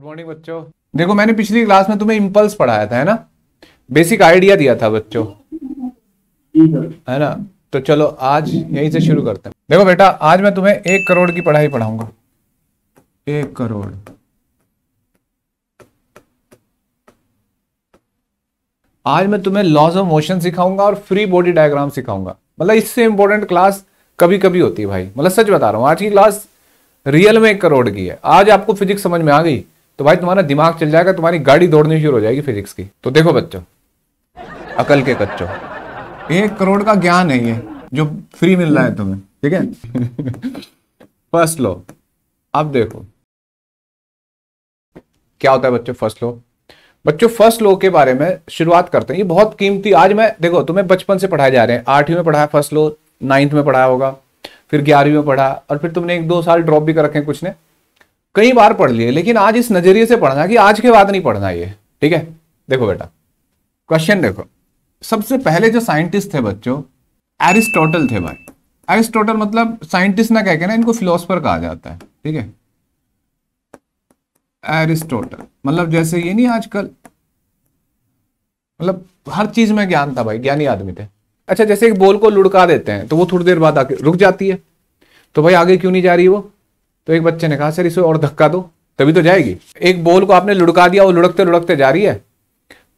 Good morning बच्चों। देखो मैंने पिछली क्लास में तुम्हें इम्पल्स पढ़ाया था, है ना। बेसिक आइडिया दिया था बच्चों, है ना। तो चलो आज यहीं से शुरू करते हैं। देखो बेटा, आज मैं तुम्हें 1 करोड़ की पढ़ाई पढ़ाऊंगा। 1 करोड़। आज मैं तुम्हें लॉज ऑफ मोशन सिखाऊंगा और फ्री बॉडी डायग्राम सिखाऊंगा। मतलब इससे इंपॉर्टेंट क्लास कभी कभी होती है भाई। मतलब सच बता रहा हूं, आज की क्लास रियल में 1 करोड़ की है। आज आपको फिजिक्स समझ में आ गई तो भाई तुम्हारा दिमाग चल जाएगा, तुम्हारी गाड़ी दौड़नी शुरू हो जाएगी फिजिक्स की। तो देखो बच्चों, अकल के कच्चों, 1 करोड़ का ज्ञान है ये जो फ्री मिल रहा है तुम्हें, ठीक है। First law. अब देखो क्या होता है बच्चों फर्स्ट लॉ। बच्चों फर्स्ट लॉ के बारे में शुरुआत करते हैं। ये बहुत कीमती, आज मैं देखो तुम्हें बचपन से पढ़ाए जा रहे हैं। 8वीं में पढ़ाया फर्स्ट लॉ, 9th में पढ़ाया होगा, फिर 11वीं में पढ़ा, और फिर तुमने 1-2 साल ड्रॉप भी कर रखे हैं, कुछ ने कई बार पढ़ लिए। लेकिन आज इस नजरिए से पढ़ना कि आज के बाद नहीं पढ़ना ये, ठीक है। देखो बेटा, क्वेश्चन देखो। सबसे पहले जो साइंटिस्ट थे बच्चों, एरिस्टोटल थे भाई। एरिस्टोटल मतलब साइंटिस्ट ना कह के ना, इनको फिलोसफर कहा जाता है, ठीक है। एरिस्टोटल मतलब जैसे ये नहीं आजकल, मतलब हर चीज में ज्ञान था भाई, ज्ञानी आदमी थे। अच्छा, जैसे एक बॉल को लुढ़का देते हैं तो वो थोड़ी देर बाद आके रुक जाती है, तो भाई आगे क्यों नहीं जा रही वो। तो एक बच्चे ने कहा सर इसे और धक्का दो तभी तो जाएगी। एक बॉल को आपने लुढ़का दिया, वो लुढ़कते लुढ़कते जा रही है,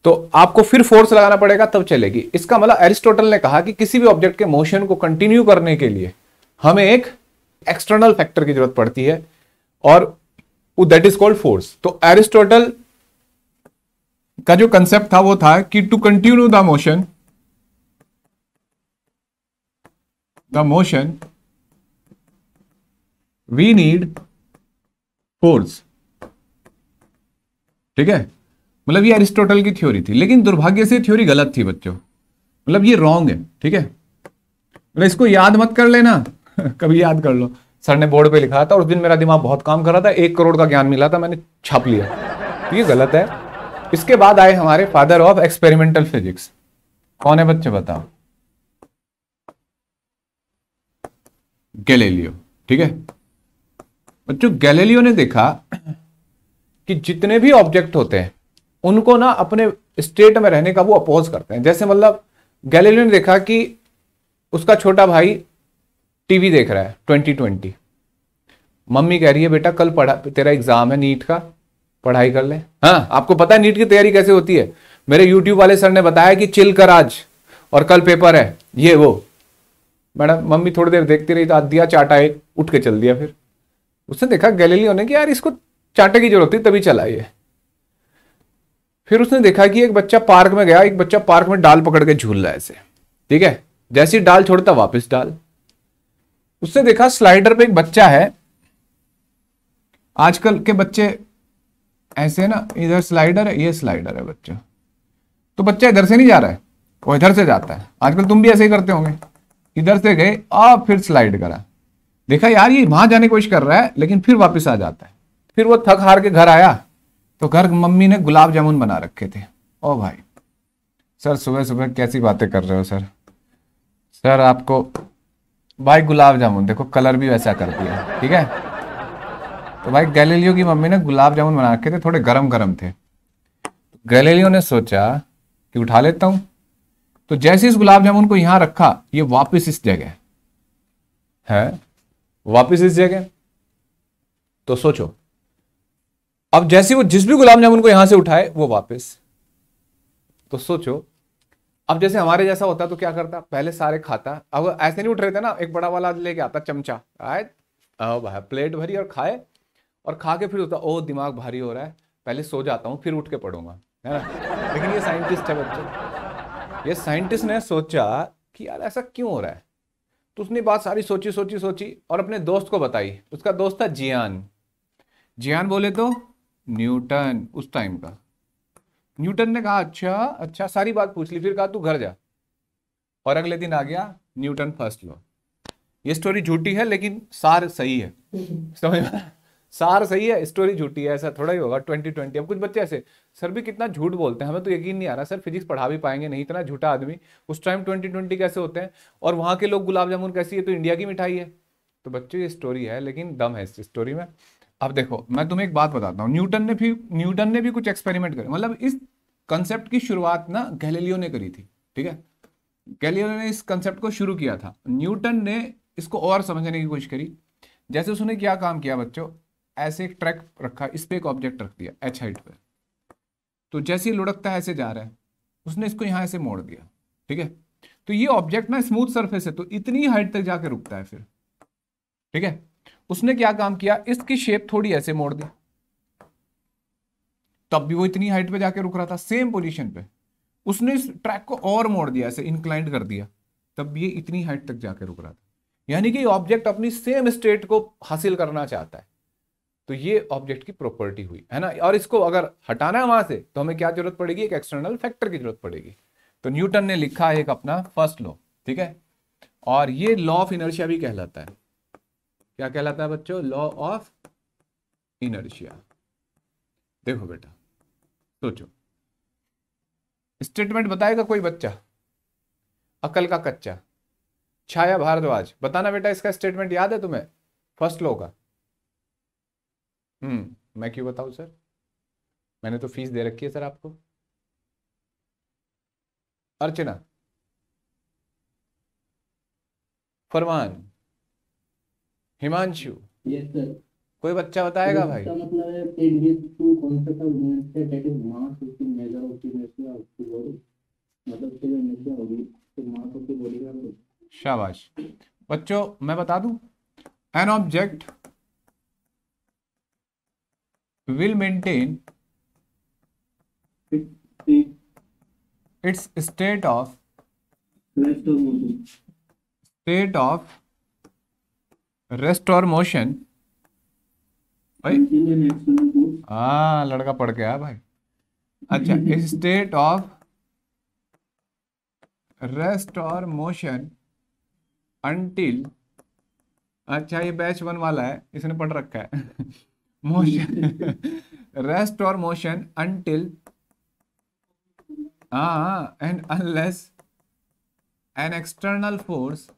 तो आपको फिर फोर्स लगाना पड़ेगा तब चलेगी। इसका मतलब एरिस्टोटल ने कहा कि किसी भी ऑब्जेक्ट के मोशन को कंटिन्यू करने के लिए हमें एक एक्सटर्नल फैक्टर की जरूरत पड़ती है, और दैट इज कॉल्ड फोर्स। तो एरिस्टोटल का जो कंसेप्ट था वो था कि to continue the motion we need force, ठीक है। मतलब ये एरिस्टोटल की थ्योरी थी, लेकिन दुर्भाग्य से थ्योरी गलत थी बच्चों। मतलब ये रॉन्ग है, ठीक है। मतलब इसको याद मत कर लेना। कभी याद कर लो, सर ने बोर्ड पे लिखा था, उस दिन मेरा दिमाग बहुत काम कर रहा था, 1 करोड़ का ज्ञान मिला था, मैंने छाप लिया। तो ये गलत है। इसके बाद आए हमारे फादर ऑफ एक्सपेरिमेंटल फिजिक्स। कौन है बच्चे बताओ? गैलीलियो, ठीक है। बच्चों गैलीलियो ने देखा कि जितने भी ऑब्जेक्ट होते हैं उनको ना अपने स्टेट में रहने का वो अपोज करते हैं। जैसे मतलब गैलीलियो ने देखा कि उसका छोटा भाई टीवी देख रहा है 2020, मम्मी कह रही है बेटा कल पढ़ा तेरा एग्जाम है नीट का, पढ़ाई कर ले। हाँ, आपको पता है नीट की तैयारी कैसे होती है? मेरे यूट्यूब वाले सर ने बताया कि चिल कर आज, और कल पेपर है, ये वो। मैडम मम्मी थोड़ी देर देखती रही तो दिया चाटा एक, उठ के चल दिया। फिर उसने देखा गैलीलियो ने कि यार इसको चाटे की जरूरत थी तभी चला ये। फिर उसने देखा कि एक बच्चा पार्क में गया, एक बच्चा पार्क में डाल पकड़ के झूल रहा है ऐसे, ठीक है। जैसी डाल छोड़ता वापस डाल। उसने देखा स्लाइडर पे एक बच्चा है, आजकल के बच्चे ऐसे ना, इधर स्लाइडर है, ये स्लाइडर है बच्चा, तो बच्चा इधर से नहीं जा रहा है, वो इधर से जाता है। आजकल तुम भी ऐसे ही करते होंगे, इधर से गए और फिर स्लाइड करा, देखा यार ये वहां जाने की कोशिश कर रहा है लेकिन फिर वापस आ जाता है। फिर वो थक हार के घर आया तो घर मम्मी ने गुलाब जामुन बना रखे थे। ओ भाई सर सुबह सुबह कैसी बातें कर रहे हो सर, सर आपको भाई गुलाब जामुन देखो कलर भी वैसा कर दिया, ठीक है। तो भाई गैलीलियो की मम्मी ने गुलाब जामुन बना रखे थे, थोड़े गरम गरम थे। गैलीलियो ने सोचा कि उठा लेता हूं, तो जैसे इस गुलाब जामुन को यहां रखा, ये वापस इस जगह है, वापस इस जगह। तो सोचो अब जैसे वो जिस भी गुलाब जामुन को यहां से उठाए वो वापस। तो सोचो अब जैसे हमारे जैसा होता तो क्या करता, पहले सारे खाता। अब ऐसे नहीं उठ रहे थे ना, एक बड़ा वाला लेके आता चमचा, आए भाई प्लेट भरी और खाए, और खा के फिर होता ओ दिमाग भारी हो रहा है, पहले सो जाता हूं फिर उठ के पढ़ूंगा, है ना। लेकिन ये साइंटिस्ट है बच्चों, ये साइंटिस्ट ने सोचा कि यार ऐसा क्यों हो रहा है। तो उसने बात सारी सोची सोची सोची और अपने दोस्त को बताई। उसका दोस्त था जियान। जियान बोले तो न्यूटन उस टाइम का। न्यूटन ने कहा अच्छा अच्छा, सारी बात पूछ ली, फिर कहा तू घर जा, और अगले दिन आ गया न्यूटन फर्स्ट लॉ। ये स्टोरी झूठी है लेकिन सार सही है, समझ में? सार सही है, स्टोरी झूठी है, ऐसा थोड़ा ही होगा 2020। अब कुछ बच्चे ऐसे सर भी कितना झूठ बोलते हैं, हमें तो यकीन नहीं आ रहा सर फिजिक्स पढ़ा भी पाएंगे नहीं, इतना झूठा आदमी। उस टाइम 2020 कैसे होते हैं, और वहां के लोग गुलाब जामुन कैसी है, तो इंडिया की मिठाई है। तो बच्चों ये स्टोरी है लेकिन दम है इस स्टोरी में। अब देखो मैं तुम्हें एक बात बताता हूँ, न्यूटन ने भी कुछ एक्सपेरिमेंट करे, मतलब इस कंसेप्ट की शुरुआत ना गैलीलियो ने करी थी, ठीक है। गैलीलियो ने इस कंसेप्ट को शुरू किया था, न्यूटन ने इसको और समझने की कोशिश करी। जैसे उसने क्या काम किया बच्चों, ऐसे एक ट्रैक रखा, इस पे एक ऑब्जेक्ट रख दिया एच हाइट पे, तो जैसे ही लुढ़कता है ऐसे जा रहा है, उसने इसको यहाँ ऐसे मोड़ दिया, ठीक है। तो ये ऑब्जेक्ट ना स्मूथ सरफेस है, तो इतनी हाइट तक जाके रुकता है फिर, ठीक है। उसने क्या काम किया, इसकी शेप थोड़ी ऐसे मोड़ दी, तब भी वो इतनी हाइट पे जाके रुक रहा था सेम पोजीशन पे। उसने इस ट्रैक को और मोड़ दिया, ऐसे इंक्लाइंड कर दिया, तब ये इतनी हाइट तक जाके रुक रहा था। यानी कि ऑब्जेक्ट अपनी सेम स्टेट को हासिल करना चाहता है। तो ये ऑब्जेक्ट की प्रॉपर्टी हुई है ना। और इसको अगर हटाना है वहां से तो हमें क्या जरूरत पड़ेगी, एक एक्सटर्नल फैक्टर की जरूरत पड़ेगी। तो न्यूटन ने लिखा एक अपना फर्स्ट लॉ, ठीक है। और ये लॉ ऑफ इनर्शिया भी कहलाता है। क्या कहलाता है बच्चों, लॉ ऑफ इनर्शिया। देखो बेटा, सोचो, स्टेटमेंट बताएगा कोई बच्चा, अकल का कच्चा, छाया भारद्वाज, बताना बेटा इसका स्टेटमेंट याद है तुम्हें, फर्स्ट लॉ का। मैं क्यों बताऊं सर, मैंने तो फीस दे रखी है सर आपको। अर्चना, फरमान, हिमांशु, यस सर। कोई बच्चा बताएगा भाई। इसका मतलब है it gives to concept of inertia that is mass is the measure of the inertia of the body। मतलब इससे जो inertia होगी तो mass of the body का तो शाबाश बच्चों, मैं बता दूं, an object will maintain it its rest of motion state of rest or motion भाई। until an external force हाँ, लड़का पढ़ के आया भाई। अच्छा, स्टेट ऑफ रेस्ट और मोशन अंटिल, अच्छा ये बैच 1 वाला है, इसने पढ़ रखा है मोशन रेस्ट और मोशन अंटिल, हाँ, and unless an external force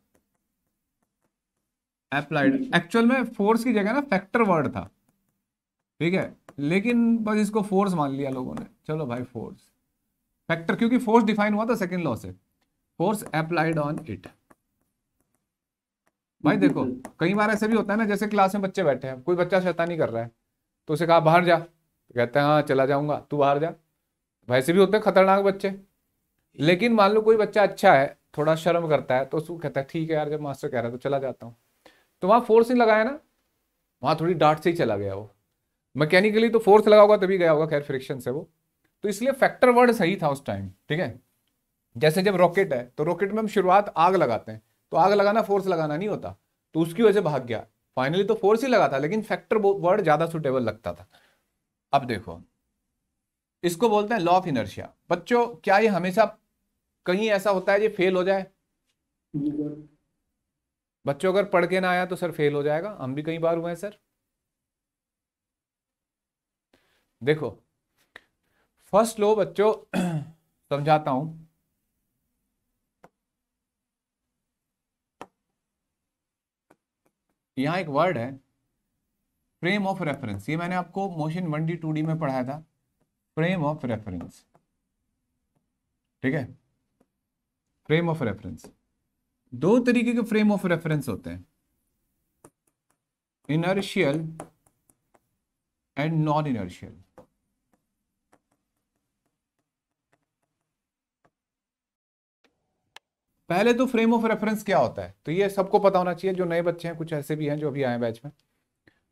applied. Actual में फोर्स की जगह ना फैक्टर वर्ड था, ठीक है, लेकिन बस इसको फोर्स मान लिया लोगों ने, चलो भाई फोर्स, फैक्टर, क्योंकि फोर्स डिफाइन हुआ था सेकंड लॉ से, फोर्स अप्लाइड ऑन इट। भाई देखो, कई बार ऐसे भी होता है ना, जैसे क्लास में बच्चे बैठे हैं, कोई बच्चा शैतानी कर रहा है, तो उसे कहा बाहर जा, तो कहते हैं हाँ चला जाऊंगा, तू बाहर जा। वैसे भी होते हैं खतरनाक बच्चे। लेकिन मान लो कोई बच्चा अच्छा है, थोड़ा शर्म करता है, तो उसको कहता है ठीक है यार, जब मास्टर कह रहा है तो चला जाता हूँ। तो वहां फोर्स नहीं लगाया ना, वहां थोड़ी डांट से ही चला गया वो। मैकेनिकली तो फोर्स लगा होगा तभी गया होगा, खैर फ्रिक्शन से वो। तो इसलिए फैक्टर वर्ड सही था उस टाइम, ठीक है। जैसे जब रॉकेट है, तो रॉकेट में हम शुरुआत आग लगाते हैं, तो आग लगाना फोर्स लगाना नहीं होता, तो उसकी वजह से भाग गया। फाइनली तो फोर्स ही लगा था, लेकिन फैक्टर वर्ड ज्यादा सुटेबल लगता था। अब देखो, इसको बोलते हैं लॉ ऑफ इनर्शिया। बच्चों क्या ये हमेशा कहीं ऐसा होता है ये फेल हो जाए? बच्चों अगर पढ़ के ना आया तो सर फेल हो जाएगा, हम भी कई बार हुए हैं सर। देखो फर्स्ट लॉ बच्चों समझाता हूं। यहां एक वर्ड है फ्रेम ऑफ रेफरेंस, ये मैंने आपको मोशन 1D 2D में पढ़ाया था, फ्रेम ऑफ रेफरेंस, ठीक है। फ्रेम ऑफ रेफरेंस, दो तरीके के फ्रेम ऑफ रेफरेंस होते हैं, इनर्शियल एंड नॉन इनर्शियल। पहले तो फ्रेम ऑफ रेफरेंस क्या होता है, तो ये सबको पता होना चाहिए, जो नए बच्चे हैं, कुछ ऐसे भी हैं जो अभी आए बैच में।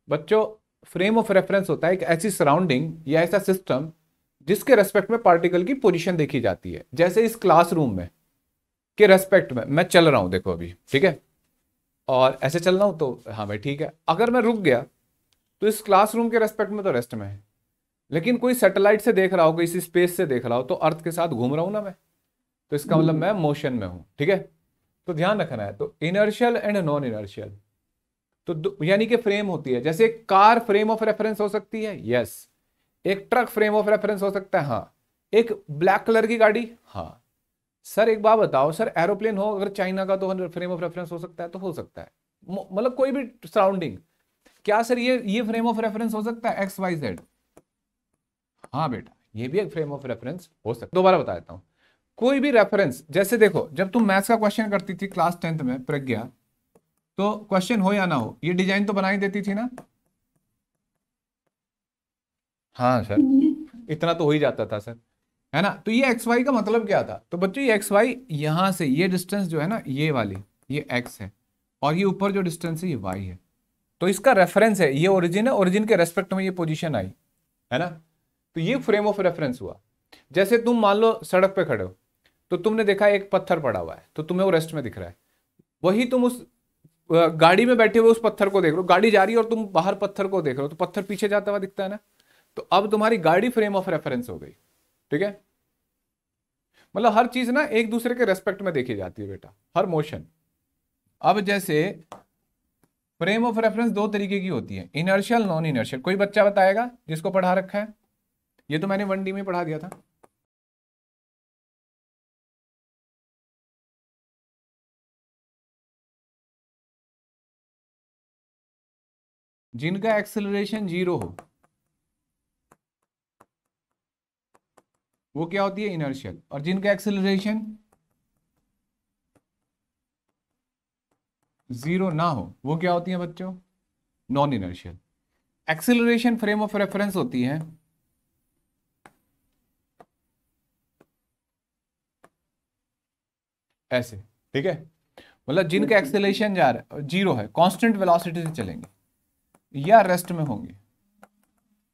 बच्चों फ्रेम ऑफ रेफरेंस होता है एक ऐसी सराउंडिंग या ऐसा सिस्टम जिसके रेस्पेक्ट में पार्टिकल की पोजीशन देखी जाती है। जैसे इस क्लासरूम में के रेस्पेक्ट में मैं चल रहा हूं, देखो अभी, ठीक है, और ऐसे चल रहा हूं तो हाँ भाई ठीक है। अगर मैं रुक गया तो इस क्लासरूम के रेस्पेक्ट में तो रेस्ट में है, लेकिन कोई सैटेलाइट से देख रहा हो, किसी स्पेस से देख रहा हो, तो अर्थ के साथ घूम रहा हूं ना मैं, तो इसका मतलब मैं मोशन में हूं, ठीक है। तो ध्यान रखना है, तो इनर्शियल एंड नॉन इनर्शियल, तो यानी कि फ्रेम होती है। जैसे एक कार फ्रेम ऑफ रेफरेंस हो सकती है, यस। एक ट्रक फ्रेम ऑफ रेफरेंस हो सकता है, हाँ। एक ब्लैक कलर की गाड़ी, हाँ। सर एक बात बताओ, सर एरोप्लेन हो अगर चाइना का तो फ्रेम ऑफ रेफरेंस हो सकता है? तो हो सकता है, मतलब कोई भी सराउंडिंग। क्या सर ये फ्रेम ऑफ रेफरेंस हो सकता है एक्स वाई जेड? हाँ बेटा, ये भी एक फ्रेम ऑफ रेफरेंस हो सकता है। दोबारा बता देता हूं, कोई भी रेफरेंस, जैसे देखो जब तुम मैथ्स का क्वेश्चन करती थी क्लास 10th में प्रज्ञा, तो क्वेश्चन हो या ना हो ये डिजाइन तो बनाई देती थी ना? हाँ सर, इतना तो हो ही जाता था सर, है ना? तो ये एक्स वाई का मतलब क्या था? तो बच्चों ये एक्स वाई यहां से ये डिस्टेंस जो है ना, ये वाली ये एक्स है, और ये ऊपर जो डिस्टेंस है ये वाई है। तो इसका रेफरेंस है, ये ओरिजिन है, ओरिजिन के रेस्पेक्ट में ये पोजीशन आई, है ना? तो ये फ्रेम ऑफ रेफरेंस हुआ। जैसे तुम मान लो सड़क पे खड़े हो, तो तुमने देखा एक पत्थर पड़ा हुआ है, तो तुम्हें वो रेस्ट में दिख रहा है। वही तुम उस गाड़ी में बैठे हुए उस पत्थर को देख रहे हो, गाड़ी जा रही है और तुम बाहर पत्थर को देख रहे हो, तो पत्थर पीछे जाता हुआ दिखता है ना? तो अब तुम्हारी गाड़ी फ्रेम ऑफ रेफरेंस हो गई। ठीक है, मतलब हर चीज ना एक दूसरे के रेस्पेक्ट में देखी जाती है बेटा, हर मोशन। अब जैसे फ्रेम ऑफ रेफरेंस दो तरीके की होती है, इनर्शियल नॉन इनर्शियल। कोई बच्चा बताएगा जिसको पढ़ा रखा है? ये तो मैंने 1D में पढ़ा दिया था। जिनका एक्सेलरेशन 0 हो वो क्या होती है? इनर्शियल। और जिनका एक्सेलरेशन 0 ना हो वो क्या होती है बच्चों? Non inertial. Acceleration frame of reference होती है ऐसे, ठीक है? मतलब जिनका एक्सेलरेशन जा रहा है 0 है, कांस्टेंट वेलोसिटी से चलेंगे या रेस्ट में होंगे।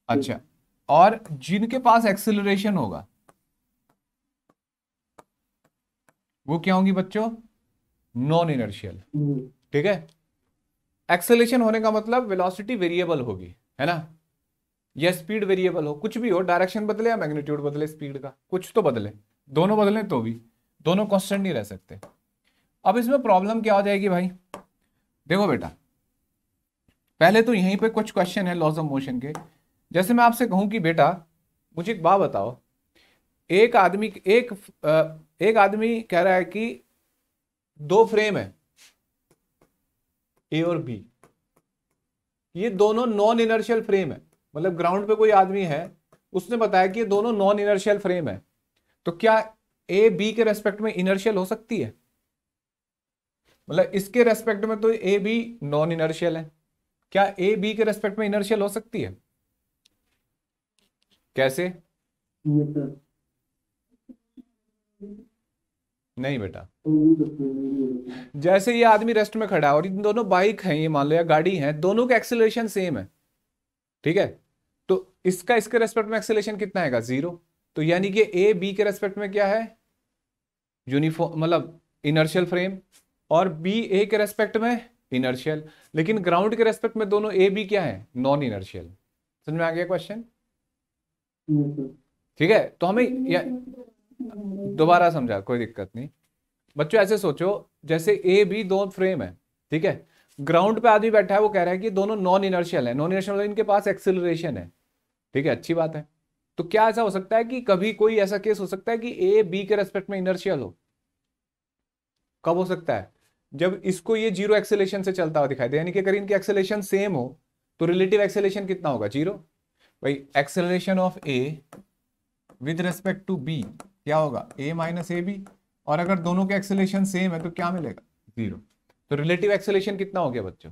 अच्छा, और जिनके पास एक्सेलरेशन होगा वो क्या होंगी बच्चों? Non inertial. ठीक है, एक्सेलरेशन होने का मतलब वेलोसिटी वेरिएबल होगी, है ना? या स्पीड वेरिएबल हो, कुछ भी हो, डायरेक्शन बदले या मैग्नीट्यूड बदले स्पीड का, कुछ तो बदले, दोनों बदले तो भी दोनों कांस्टेंट नहीं रह सकते। अब इसमें प्रॉब्लम क्या हो जाएगी भाई? देखो बेटा, पहले तो यहीं पे कुछ क्वेश्चन है लॉज ऑफ मोशन के। जैसे मैं आपसे कहूं कि बेटा मुझे एक बात बताओ, एक आदमी एक आदमी कह रहा है कि दो फ्रेम है ए और बी, ये दोनों नॉन इनर्शियल फ्रेम है। मतलब ग्राउंड पे कोई आदमी है, उसने बताया कि ये दोनों नॉन इनर्शियल फ्रेम है, तो क्या ए बी के रेस्पेक्ट में इनर्शियल हो सकती है? मतलब इसके रेस्पेक्ट में तो ए बी नॉन इनर्शियल है, क्या ए बी के रेस्पेक्ट में इनर्शियल हो सकती है? कैसे? नहीं बेटा, जैसे ये आदमी रेस्ट में खड़ा है और इन दोनों बाइक हैं, ये मान लो या गाड़ी है, दोनों का एक्सेलरेशन सेम है, ठीक है? तो इसका इसके रेस्पेक्ट में एक्सेलरेशन कितना आएगा? 0। तो यानी कि ए बी के रेस्पेक्ट में क्या है? यूनिफॉर्म, मतलब इनर्शियल फ्रेम, और बी ए के रेस्पेक्ट में इनर्शियल। लेकिन ग्राउंड के रेस्पेक्ट में दोनों ए बी क्या है? Non inertial. समझ में आ गया क्वेश्चन? ठीक है, तो हमें दोबारा समझा, कोई दिक्कत नहीं बच्चों। ऐसे सोचो जैसे ए बी दो फ्रेम है, ठीक है? ग्राउंड पे आदमी बैठा है, वो कह रहा है कि दोनों नॉन इनर्शियल है। नॉन इनर्शियल मतलब इनके पास एक्सेलरेशन है, ठीक है, अच्छी बात है। तो क्या ऐसा हो सकता है कि कभी कोई ऐसा केस हो सकता है कि ए बी के रेस्पेक्ट में इनर्शियल हो? कब हो सकता है? जब इसको ये 0 एक्सेलेशन से चलता हुआ दिखाई दे, यानी कि अगर इनकी एक्सेलेशन सेम हो तो रिलेटिव एक्सेलेशन कितना होगा? 0। भाई acceleration of A with respect to B क्या होगा? A minus A B. और अगर दोनों के एक्सेलेशन सेम है तो क्या मिलेगा? 0। तो रिलेटिव एक्सेलेशन कितना हो गया बच्चों?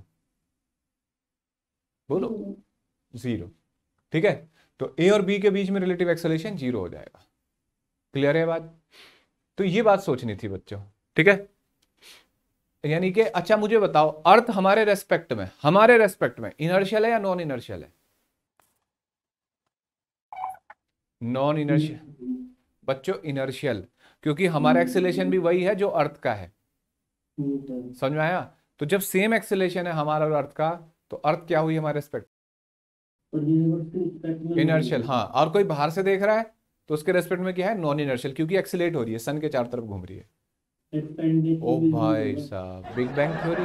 बोलो। 0। ठीक है, तो ए और बी के बीच में रिलेटिव एक्सेलेशन 0 हो जाएगा। क्लियर है बात? तो ये बात सोचनी थी बच्चों, ठीक है? यानी कि अच्छा मुझे बताओ, अर्थ हमारे रेस्पेक्ट में इनर्शियल है या नॉन इनर्शियल है? नॉन इनर्शियल बच्चों, इनर्शियल, क्योंकि हमारा एक्सेलेरेशन भी वही है जो अर्थ का है। समझ में आया? तो जब सेम एक्सेलेरेशन है हमारा और अर्थ का, तो अर्थ क्या हुई हमारे रेस्पेक्ट? इनर्शियल। हाँ, और कोई बाहर से देख रहा है तो उसके रेस्पेक्ट में क्या है? नॉन इनर्शियल, क्योंकि एक्सेलेरेट हो रही है, सन के चारों तरफ घूम रही है। ओ भाई साहब, बिग बैंग थ्योरी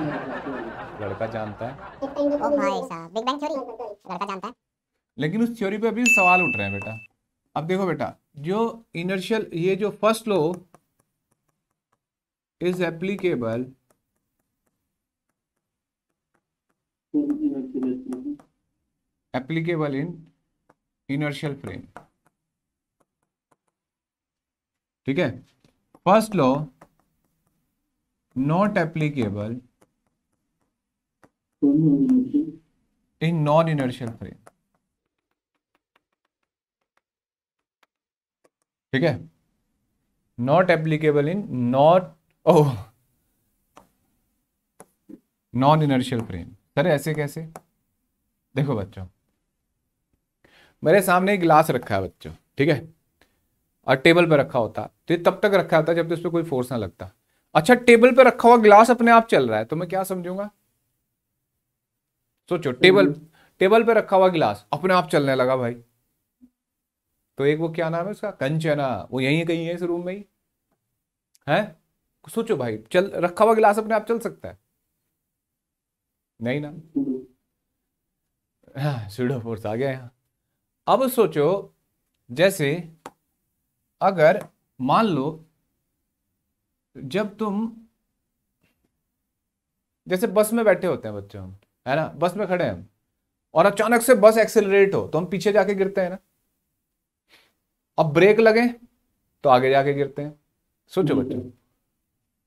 लड़का जानता है। ओ भाई साहब, बिग बैंग थ्योरी लड़का जानता है। लेकिन उस थ्योरी पे अभी सवाल उठ रहे हैं बेटा। अब देखो बेटा, जो इनर्शियल, ये जो first law is applicable applicable in inertial frame. ठीक है, first law not applicable in non inertial frame. ठीक है, not applicable in non inertial frame. Sir ऐसे कैसे? देखो बच्चों, मेरे सामने एक गिलास रखा है बच्चों, ठीक है, और टेबल पे रखा होता, तो ये तब तक रखा होता जब तक उस पर कोई फोर्स ना लगता। अच्छा, टेबल पे रखा हुआ गिलास अपने आप चल रहा है तो मैं क्या समझूंगा? सोचो, टेबल पे रखा हुआ गिलास अपने आप चलने लगा भाई, तो एक वो क्या नाम है उसका, कंचना, वो यहीं कहीं है इस रूम में ही है। सोचो भाई, चल रखा हुआ गिलास अपने आप चल सकता है? नहीं ना। हाँ, सूडो फोर्स आ गया यहाँ। अब सोचो, जैसे अगर मान लो जब तुम जैसे बस में बैठे होते हैं बच्चों हम, है ना, बस में खड़े हैं हम, और अचानक से बस एक्सेलरेट हो तो हम पीछे जाके गिरते हैं ना। अब ब्रेक लगे तो आगे जाके गिरते हैं। सोचो बच्चों,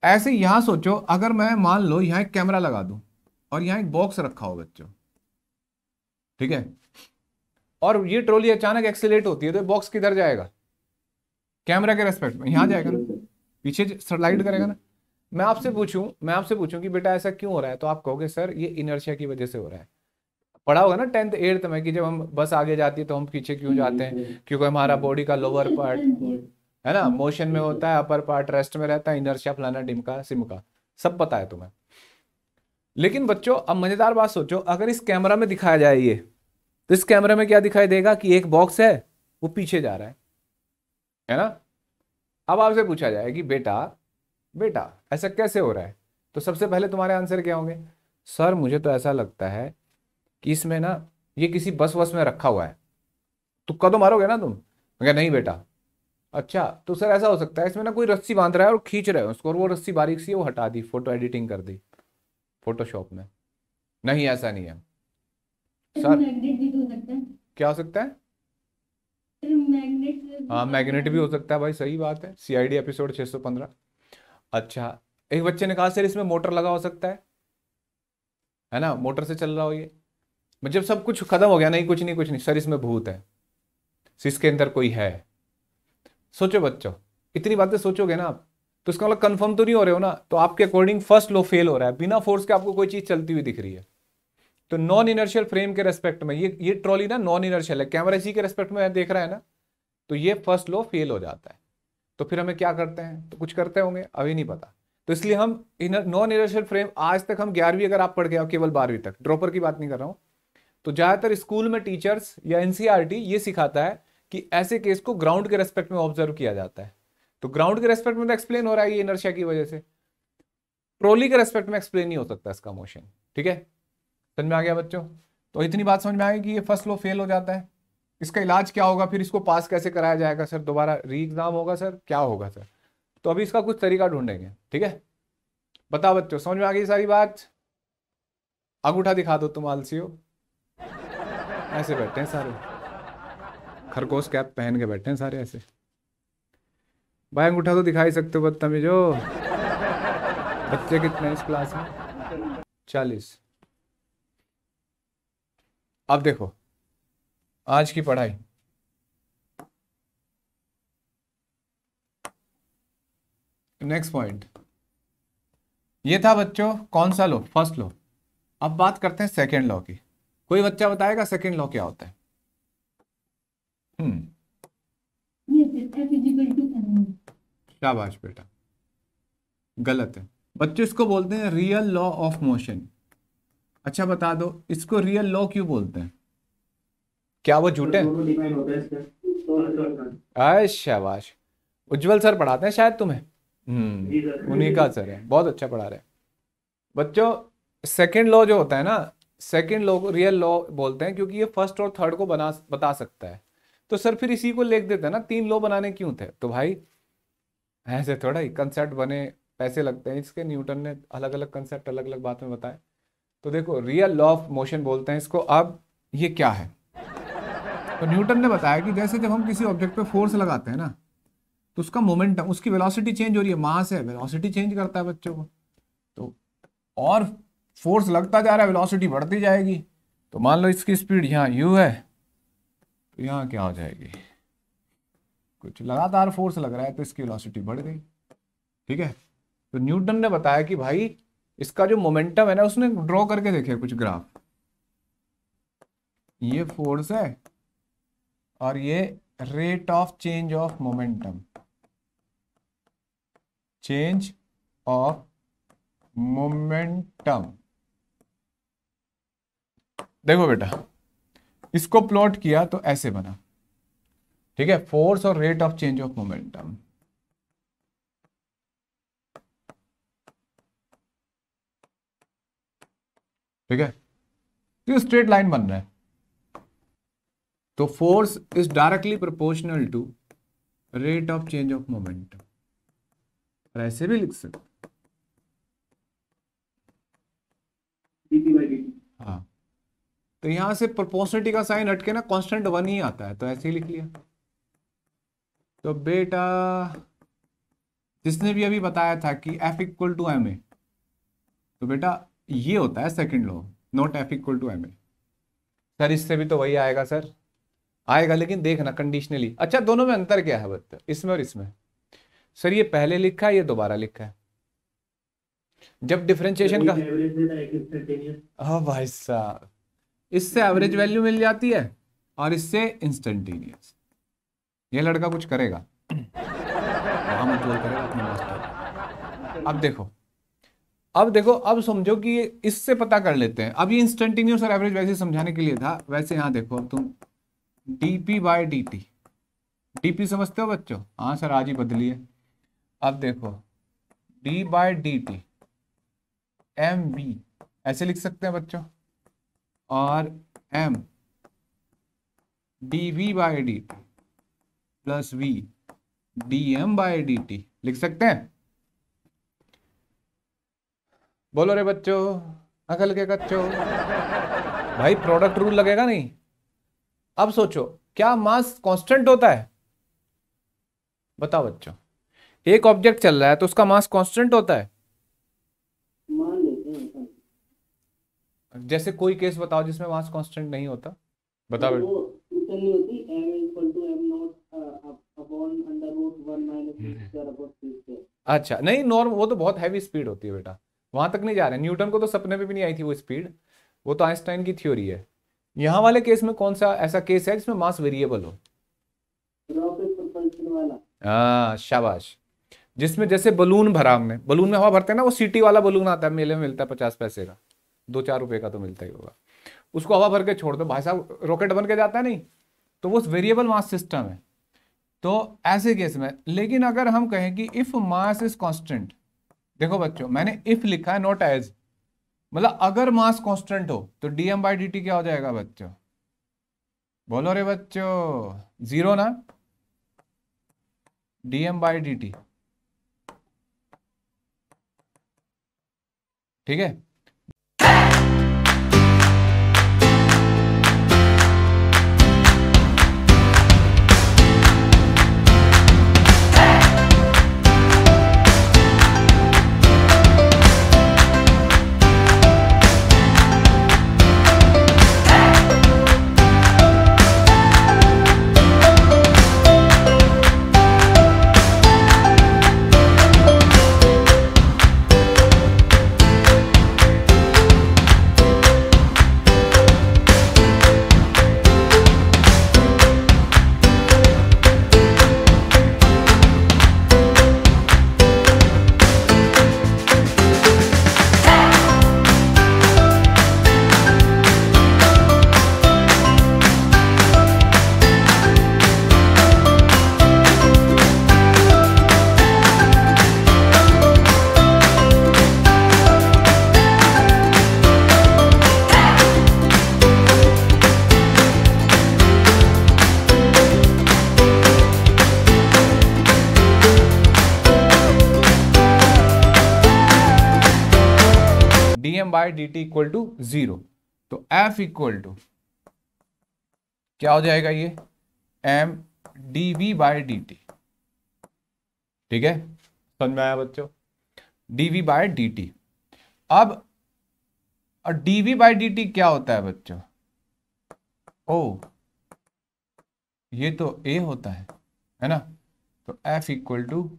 ऐसे यहां सोचो, अगर मैं मान लो यहां एक कैमरा लगा दूं और यहां एक बॉक्स रखा हो बच्चों, ठीक है, और ये ट्रॉली अचानक एक्सेलरेट होती है तो बॉक्स किधर जाएगा? कैमरा के रेस्पेक्ट में यहां जाएगा ना, पीछे स्लाइड करेगा ना। मैं आपसे पूछूं कि बेटा ऐसा क्यों हो रहा है, तो आप कहोगे सर ये इनर्शिया की वजह से हो रहा है। पढ़ा होगा ना 10th 8th में कि जब हम बस आगे जाती है तो हम पीछे क्यों जाते हैं? क्योंकि हमारा बॉडी का लोअर पार्ट, है ना, मोशन में होता है, अपर पार्ट रेस्ट में रहता है, इनर्शिया फलाना डिमका सिमका, सब पता है तुम्हें। लेकिन बच्चों अब मजेदार बात सोचो, अगर इस कैमरा में दिखाया जाए ये, तो इस कैमरे में क्या दिखाई देगा कि एक बॉक्स है वो पीछे जा रहा है ना। अब आपसे पूछा जाए कि बेटा बेटा ऐसा कैसे हो रहा है, तो सबसे पहले तुम्हारे आंसर क्या होंगे? सर मुझे तो ऐसा लगता है कि इसमें ना ये किसी बस वस में रखा हुआ है। तुक्का तो मारोगे ना तुम? मैं कहा नहीं बेटा। अच्छा, तो सर ऐसा हो सकता है इसमें ना कोई रस्सी बांध रहा है और खींच रहे हो उसको, और वो रस्सी बारीक सी है, वो हटा दी, फोटो एडिटिंग कर दी फोटोशॉप में। नहीं, ऐसा नहीं है सर। मैग्नेट भी तो हो सकता है। क्या हो सकता है? मैग्नेट, हाँ, मैग्नेट भी हो सकता है भाई, सही बात है, सीआईडी एपिसोड 615। अच्छा, एक बच्चे ने कहा सर इसमें मोटर लगा हो सकता है ना, मोटर से चल रहा हो ये। जब सब कुछ खत्म हो गया, नहीं कुछ नहीं कुछ नहीं, सर इसमें भूत है, इसके अंदर कोई है। सोचो बच्चों, इतनी बातें सोचोगे ना आप, तो इसका मतलब कंफर्म तो नहीं हो रहे हो ना, तो आपके अकॉर्डिंग फर्स्ट लॉ फेल हो रहा है। बिना फोर्स के आपको कोई चीज चलती हुई दिख रही है, तो नॉन इनर्शियल फ्रेम के रेस्पेक्ट में ये ट्रॉली ना नॉन इनर्शियल है, कैमरा इसी के रेस्पेक्ट में देख रहा है ना, तो ये फर्स्ट लॉ फेल हो जाता है। तो फिर हमें क्या करते हैं? तो कुछ करते होंगे, अभी नहीं पता। तो इसलिए हम नॉन इनर्शियल फ्रेम आज तक हम 11वीं अगर आप पढ़ के आओ, केवल 12वीं तक, ड्रॉपर की बात नहीं कर रहा हूं, तो ज्यादातर स्कूल में टीचर्स या एनसीईआरटी ये सिखाता है कि ऐसे केस को ग्राउंड के रेस्पेक्ट में ऑब्जर्व किया जाता है। तो ग्राउंड के रेस्पेक्ट में तो एक्सप्लेन हो रहा है ये इनर्शिया की वजह से, ट्रॉली के रेस्पेक्ट में एक्सप्लेन नहीं हो सकता इसका मोशन। ठीक है, समझ में आ गया बच्चों? तो इतनी बात समझ में आ गई कि ये फर्स्ट लॉ फेल हो जाता है। इसका इलाज क्या होगा, फिर इसको पास कैसे कराया जाएगा सर? दोबारा री एग्जाम होगा सर? क्या होगा सर? तो अभी इसका कुछ तरीका ढूंढेंगे। ठीक है, बताओ बच्चों, समझ में आ गई सारी बात? अंगूठा दिखा दो तुम आलसियो, ऐसे बैठे हैं सारे, खरगोश कैप पहन के बैठे हैं सारे ऐसे। भाई अंगूठा तो दिखा ही सकते हो बदतमीजो। बच्चे कितने इस क्लास में? 40। अब देखो आज की पढ़ाई, नेक्स्ट पॉइंट ये था बच्चों, कौन सा लॉ? First law. अब बात करते हैं सेकेंड लॉ की। कोई बच्चा बताएगा सेकेंड लॉ क्या होता है? शाबाश बेटा, गलत है बच्चों, इसको बोलते हैं रियल लॉ ऑफ मोशन। अच्छा बता दो, इसको रियल लॉ क्यों बोलते हैं? क्या वो झूठे हैं? आय शाबाश, उज्जवल सर पढ़ाते हैं शायद तुम्हें, उन्हीं का सर है, बहुत अच्छा पढ़ा रहे हैं बच्चों। सेकेंड लॉ जो होता है ना, सेकेंड लॉ को रियल लॉ बोलते हैं क्योंकि ये फर्स्ट और थर्ड को बता सकता है। तो सर फिर इसी को लिख देते हैं ना, 3 लॉ बनाने क्यों थे? तो भाई ऐसे थोड़ा ही कंसेप्ट बने, पैसे लगते हैं इसके, न्यूटन ने अलग अलग कंसेप्ट अलग अलग बात में बताए। तो देखो रियल लॉ ऑफ मोशन बोलते हैं इसको। अब ये क्या है? तो न्यूटन ने बताया कि जैसे जब हम किसी ऑब्जेक्ट पे फोर्स लगाते हैं ना, तो उसका मोमेंटम, उसकी वेलोसिटी चेंज हो रही है, मास है, वेलोसिटी चेंज करता है बच्चों को। तो और फोर्स लगता जा रहा है, वेलोसिटी बढ़ती जाएगी। तो मान लो इसकी स्पीड यहाँ u है, तो यहाँ क्या हो जाएगी, कुछ लगातार फोर्स लग रहा है तो इसकी वेलोसिटी बढ़ गई। ठीक है, तो न्यूटन ने बताया कि भाई इसका जो मोमेंटम है ना, उसने ड्रॉ करके देखे कुछ ग्राफ, ये फोर्स है और ये rate of change of momentum, change of momentum. देखो बेटा, इसको प्लॉट किया तो ऐसे बना। ठीक है, फोर्स और rate of change of momentum. ठीक है, तो स्ट्रेट लाइन बन रहा है, तो force is directly proportional to rate of change of momentum. और ऐसे भी लिख सकते, हाँ, तो यहां से प्रोपोर्शनलिटी का साइन हटके ना कांस्टेंट 1 ही आता है, तो ऐसे ही लिख लिया। तो बेटा जिसने भी अभी बताया था कि F equal to M A, तो बेटा ये होता है second law, not F equal to M A. Sir इससे भी तो वही आएगा, सर आएगा, लेकिन देखना कंडीशनली। अच्छा, दोनों में अंतर क्या है बच्चा, इसमें और इसमें? सर ये पहले लिखा है, ये दोबारा लिखा है। जब डिफरेंशिएशन का, हाँ भाई साहब, इससे एवरेज वैल्यू मिल जाती है और इससे इंस्टेंटेनियस। ये लड़का कुछ करेगा, वहां मत करेगा अपने मास्टर। अब देखो, अब समझो कि इससे पता कर लेते हैं। अब ये इंस्टेंटेनियस और एवरेज वैसे समझाने के लिए था। वैसे यहाँ देखो तुम, dp बाय dt, dp समझते हो बच्चों? हाँ सर आज ही बदली है। अब देखो d बाय dt mv ऐसे लिख सकते हैं बच्चों, और m dv by dt plus v dm by dt लिख सकते हैं। बोलो रे बच्चों, अकल के कच्चों, भाई प्रोडक्ट रूल लगेगा नहीं। अब सोचो, क्या मास कांस्टेंट होता है? बताओ बच्चों, एक ऑब्जेक्ट चल रहा है तो उसका मास कांस्टेंट होता है? मान लेते हैं। जैसे कोई केस बताओ जिसमें मास कांस्टेंट नहीं होता, बताओ बेटा। वो इक्वल नहीं होती, m equal to m naught upon under root 1 minus square upon c²। अच्छा नहीं, नॉर्म वो तो बहुत हैवी स्पीड होती है बेटा, वहां तक नहीं जा रहे। न्यूटन को तो सपने में भी नहीं आई थी वो स्पीड, वो तो आइंस्टाइन की थ्योरी है। यहाँ वाले केस में कौन सा ऐसा केस है जिसमें मास वेरिएबल हो? रॉकेट propulsion वाला। हाँ शाबाश, जिसमें जैसे बलून भरा हमने, बलून में हवा भरते हैं ना, वो सीटी वाला बलून आता है, मेले में मिलता है 50 पैसे का, 2-4 रुपए का तो मिलता ही होगा। उसको हवा भर के छोड़ दो भाई साहब, रॉकेट बन के जाता है नहीं? तो वो वेरिएबल मास सिस्टम है। तो ऐसे केस में, लेकिन अगर हम कहें कि इफ मास इज कांस्टेंट, देखो बच्चों मैंने इफ लिखा है, नॉट एज, मतलब अगर मास कांस्टेंट हो तो dm बाई dt क्या हो जाएगा बच्चों? बोलो रे बच्चों, 0 ना, dm बाई dt। ठीक है, dm बाई dt इक्वल टू 0। तो F इक्वल टू क्या हो जाएगा ये M D V by D T. ठीक है, समझ में आया बच्चों, D V by D T. अब D V by D T क्या होता है बच्चों? ओ, ये तो ए होता है ना, तो F equal to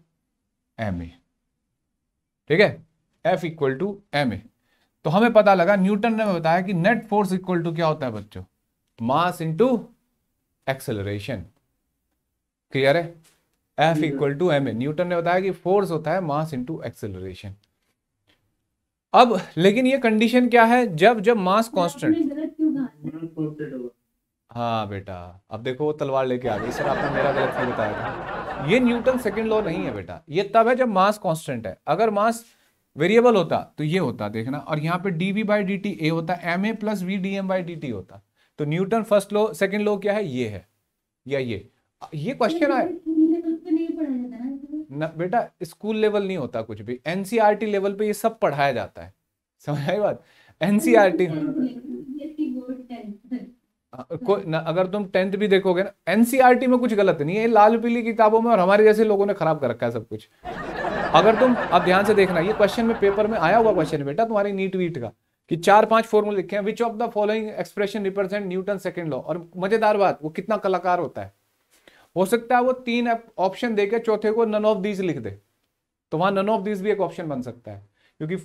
M A. ठीक है, F equal to M A. तो हमें पता लगा, न्यूटन ने बताया कि नेट फोर्स इक्वल टू क्या होता है बच्चों? Mass into acceleration. क्लियर है? F equal to M A, Newton ने बताया कि फोर्स होता है मास इंटू एक्सेलरेशन। अब लेकिन ये कंडीशन क्या है? जब जब मास कांस्टेंट। हाँ बेटा, अब देखो वो तलवार लेके आ गई, सर आपने मेरा गलत क्यों बताया था? ये न्यूटन सेकंड लॉ नहीं है बेटा, ये तब है जब मास कांस्टेंट है। अगर मास वेरिएबल होता तो ये होता, देखना, और यहाँ पे D V by D T A होता, M A plus V D M by D T होता। तो Newton first law second law क्या है? ये है, या ये क्वेश्चन आए ना बेटा, स्कूल लेवल नहीं होता कुछ भी, एनसीईआरटी लेवल पे ये सब पढ़ाया जाता है। समझ आई बात? एनसीईआरटी अगर तुम 10th भी देखोगे ना, एनसीईआरटी में कुछ गलत नहीं है, लाल पीली किताबों में और हमारे जैसे लोगों ने खराब कर रखा है सब कुछ। अगर तुम अब ध्यान से देखना, ये क्वेश्चन में पेपर में आया हुआ क्वेश्चन है बेटा तुम्हारी नीट वीट का, कि 4-5 फॉर्मूले लिखे हैं, which of the following expression represent Newton second law. और मजेदार बात, वो कितना कलाकार होता है, हो सकता है वो 3 ऑप्शन देके चौथे को नन ऑफ दीज लिख दे, तो वहां नन ऑफ दीज भी एक ऑप्शन बन सकता है, क्योंकि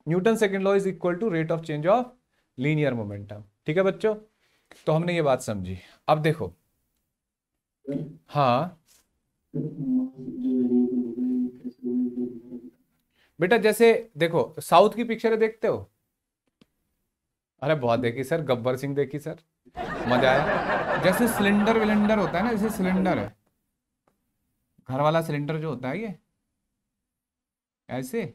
Newton second law is equal to rate of change of linear momentum. ठीक है बच्चों, तो हमने ये बात समझी। अब देखो, हाँ बेटा, जैसे देखो साउथ की पिक्चर देखते हो? अरे बहुत देखी सर, गब्बर सिंह देखी सर, मजा आया। जैसे सिलेंडर विलेंडर होता है ना, जैसे सिलेंडर है, घर वाला सिलेंडर जो होता है, ये ऐसे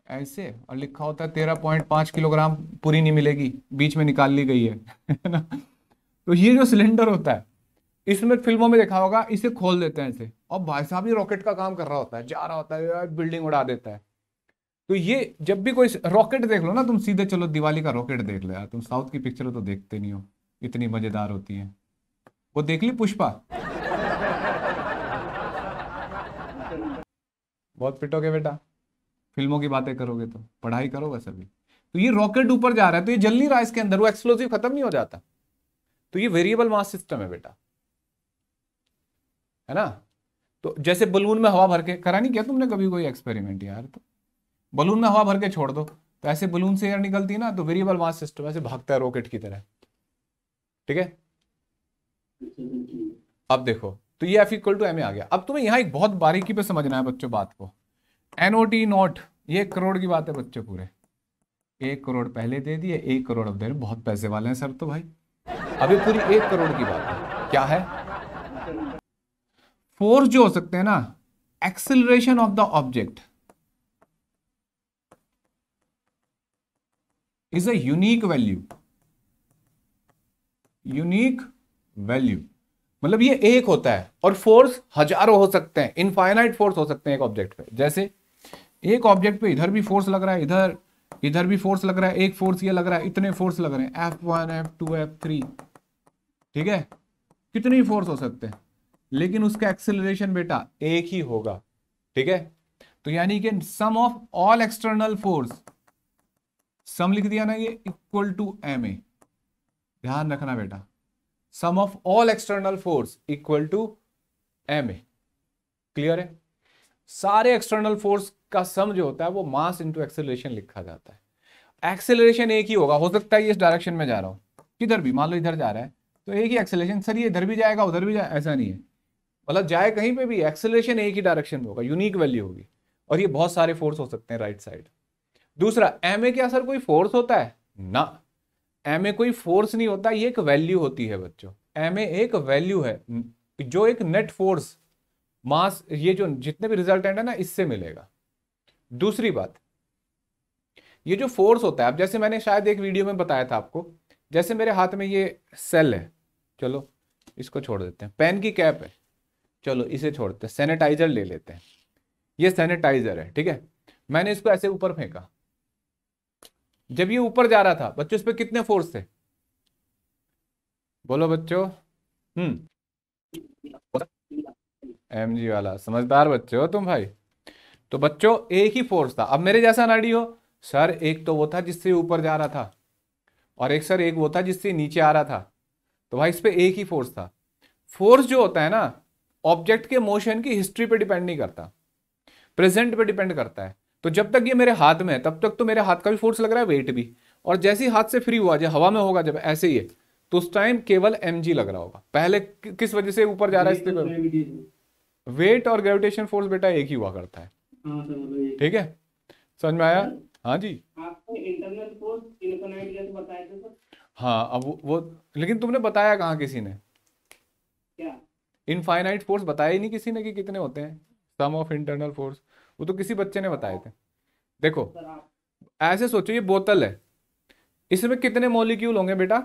ऐसे, और लिखा होता है 13.5 किलोग्राम पूरी नहीं मिलेगी, बीच में निकाल ली गई है ना। तो ये जो सिलेंडर होता है, इसमें फिल्मों में देखा होगा, इसे खोल देते हैं ऐसे, और भाई साहब ये रॉकेट का काम कर रहा होता है, जा रहा होता है, बिल्डिंग उड़ा देता है। तो ये जब भी कोई रॉकेट देख लो ना तुम, सीधे चलो दिवाली का रॉकेट देख लो यार, तुम साउथ की पिक्चर तो देखते नहीं हो, इतनी मजेदार होती है। वो देख ली पुष्पा? बहुत पिटोगे बेटा, फिल्मों की बातें करोगे तो, पढ़ाई करोगे सभी। तो ये रॉकेट ऊपर जा रहा है, तो ये जल नहीं रहा इसके अंदर, वो एक्सप्लोसिव खत्म नहीं हो जाता। तो ये वेरिएबल मास सिस्टम है बेटा, है ना। तो जैसे बलून में हवा भर के, करा नहीं क्या तुमने कभी कोई एक्सपेरिमेंट यार? तो बलून में हवा भर के छोड़ दो, तो ऐसे बलून से एयर निकलती है ना, तो वेरिएबल मास सिस्टम ऐसे भागता है रॉकेट की तरह। ठीक है, अब देखो, तो ये F equal to M A आ गया। अब तुम्हें यहाँ एक बहुत बारीकी पे समझना है बच्चों बात को। एनओटी नोट, ये 1 करोड़ की बात है बच्चों, पूरे 1 करोड़ पहले दे दिए, 1 करोड़ अब दे रहे, बहुत पैसे वाले हैं सर तो भाई। अभी पूरी 1 करोड़ की बात है, क्या है? फोर्स जो हो सकते हैं ना, acceleration of the object is a unique value. Unique value मतलब ये एक होता है, और फोर्स हजारों हो सकते हैं, इनफाइनाइट फोर्स हो सकते हैं एक ऑब्जेक्ट पे। जैसे एक ऑब्जेक्ट पे इधर भी फोर्स लग रहा है, इधर इधर भी फोर्स लग रहा है, एक फोर्स ये लग रहा है, इतने फोर्स लग रहे हैं, F1 F2 F3। ठीक है, कितने ही फोर्स हो सकते हैं, लेकिन उसका एक्सेलरेशन बेटा एक ही होगा। ठीक है, तो यानी कि सम ऑफ ऑल एक्सटर्नल फोर्स, सम लिख दिया ना, ये इक्वल टू एम ए। ध्यान रखना बेटा, sum of all external force equal to M A. Clear है? सारे एक्सटर्नल फोर्स का सम जो होता है वो मास इंटू एक्सेलरेशन लिखा जाता है। एक्सेलरेशन एक ही होगा, हो सकता है ये इस डायरेक्शन में जा रहा हूं, किधर भी, मान लो इधर जा रहा है तो एक ही एक्सेलरेशन। सर ये इधर भी जाएगा उधर भी जाए, ऐसा नहीं है, मतलब जाए कहीं पे भी एक्सेलरेशन एक ही डायरेक्शन में होगा, यूनिक वैल्यू होगी। और ये बहुत सारे फोर्स हो सकते हैं राइट साइड। दूसरा, एम ए क्या सर कोई फोर्स होता है ना? एम ए कोई फोर्स नहीं होता, ये एक वैल्यू होती है बच्चों। एम ए एक वैल्यू है जो एक नेट फोर्स मास, ये जो जितने भी रिजल्टेंट है ना, इससे मिलेगा। दूसरी बात, ये जो फोर्स होता है, अब जैसे मैंने शायद एक वीडियो में बताया था आपको, जैसे मेरे हाथ में ये सेल है, चलो इसको छोड़ देते हैं, पेन की कैप है, चलो इसे छोड़ते हैं, सैनिटाइजर ले लेते हैं, ये सैनिटाइजर है। ठीक है, मैंने इसको ऐसे ऊपर फेंका, जब ये ऊपर जा रहा था बच्चों, इस पे कितने फोर्स थे? बोलो बच्चों। mg वाला, समझदार बच्चे हो तुम भाई। तो बच्चों एक ही फोर्स था। अब मेरे जैसा नाड़ी हो सर, एक तो वो था जिससे ऊपर जा रहा था, और एक सर एक वो था जिससे नीचे आ रहा था। तो भाई इस पे एक ही फोर्स था। फोर्स जो होता है ना, ऑब्जेक्ट के मोशन की हिस्ट्री पे डिपेंड नहीं करता, प्रेजेंट पे डिपेंड करता है। तो जब तक ये मेरे हाथ में है तब तक तो मेरे हाथ का भी फोर्स लग रहा है, वेट भी। और जैसे ही हाथ से फ्री हुआ, जब हवा में होगा, जब ऐसे ही है, तो उस टाइम केवल mg लग रहा होगा। पहले किस वजह से ऊपर जा रहा है वेट और इसके, ग्रेविटेशन। वेट और ग्रेविटेशन फोर्स बेटा एक ही हुआ करता है। हाँ सर, मतलब ये। ठीक है, समझ में आया? सर, हाँ जी। आपने इंटरनल फोर्स इनफिनाइट जैसे बताए थे सर। हाँ अब वो लेकिन तुमने बताया कहाँ किसी ने? क्या? इनफाइनाइट फोर्स बताया ही नहीं किसी ने कि कितने होते हैं, सम ऑफ इंटरनल फोर्स। वो तो किसी बच्चे ने बताए थे। देखो सर आप ऐसे सोचो, ये बोतल है, इसमें कितने मॉलिक्यूल होंगे बेटा?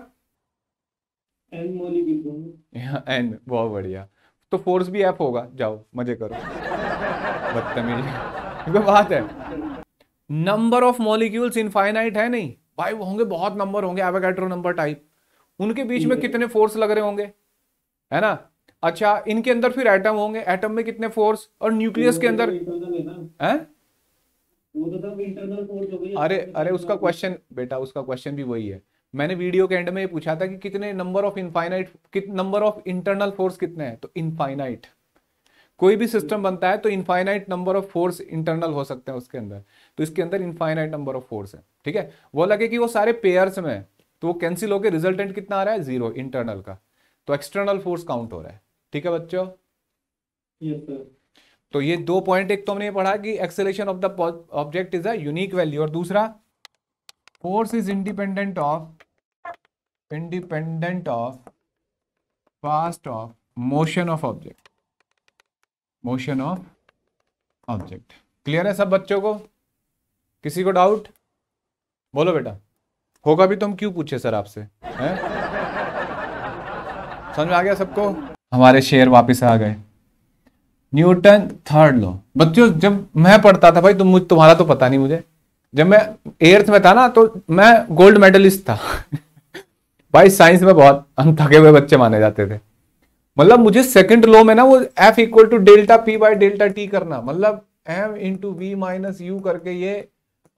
एन मॉलिक्यूल होंगे। यहाँ एन, बहुत बढ़िया। तो फोर्स भी एफ होगा। जाओ मजे करो, बदतमीज। कोई बात है? नंबर ऑफ मॉलिक्यूल्स इनफाइनाइट है नहीं भाई, वो होंगे बहुत नंबर होंगे, एवोगैड्रो नंबर टाइप। उनके बीच में कितने फोर्स लग रहे होंगे, है ना? अच्छा इनके अंदर फिर एटम होंगे, एटम में कितने फोर्स, और न्यूक्लियस के अंदर इंटरनल है ना, है। वो तो सब इंटरनल फोर्स हो गई। अरे अरे उसका क्वेश्चन बेटा, उसका क्वेश्चन भी वही है। मैंने वीडियो के एंड में ये पूछा था कि कितने number of infinite, number of internal force कितने हैं, तो इनफाइनाइट। कोई भी सिस्टम बनता है तो infinite number of force internal हो सकते हैं उसके अंदर। तो इसके अंदर इनफाइनाइट नंबर ऑफ फोर्स है। ठीक है, वो लगे कि वो सारे पेयर्स में है, तो वो कैंसिल होकर रिजल्टेंट कितना आ रहा है, 0 इंटरनल का। तो एक्सटर्नल फोर्स काउंट हो रहा है। ठीक है बच्चों, यस सर। तो ये 2 पॉइंट, एक तो हमने पढ़ा कि acceleration of the object is a unique value, और दूसरा force is independent of fast of motion of object, motion of object. Clear है सब बच्चों को? किसी को डाउट? बोलो बेटा। होगा भी तो हम क्यों पूछे सर आपसे, हैं? समझ में आ गया सबको? हमारे शेर वापस आ गए। Newton third law. बच्चों जब मैं पढ़ता था भाई, तुम्हारा तो पता नहीं मुझे, जब मैं 8th में था ना तो मैं गोल्ड मेडलिस्ट था। भाई साइंस में बहुत हम थके हुए बच्चे माने जाते थे। मतलब मुझे सेकंड लॉ में ना वो F equal to delta P by delta T करना, मतलब M into V minus U करके ये,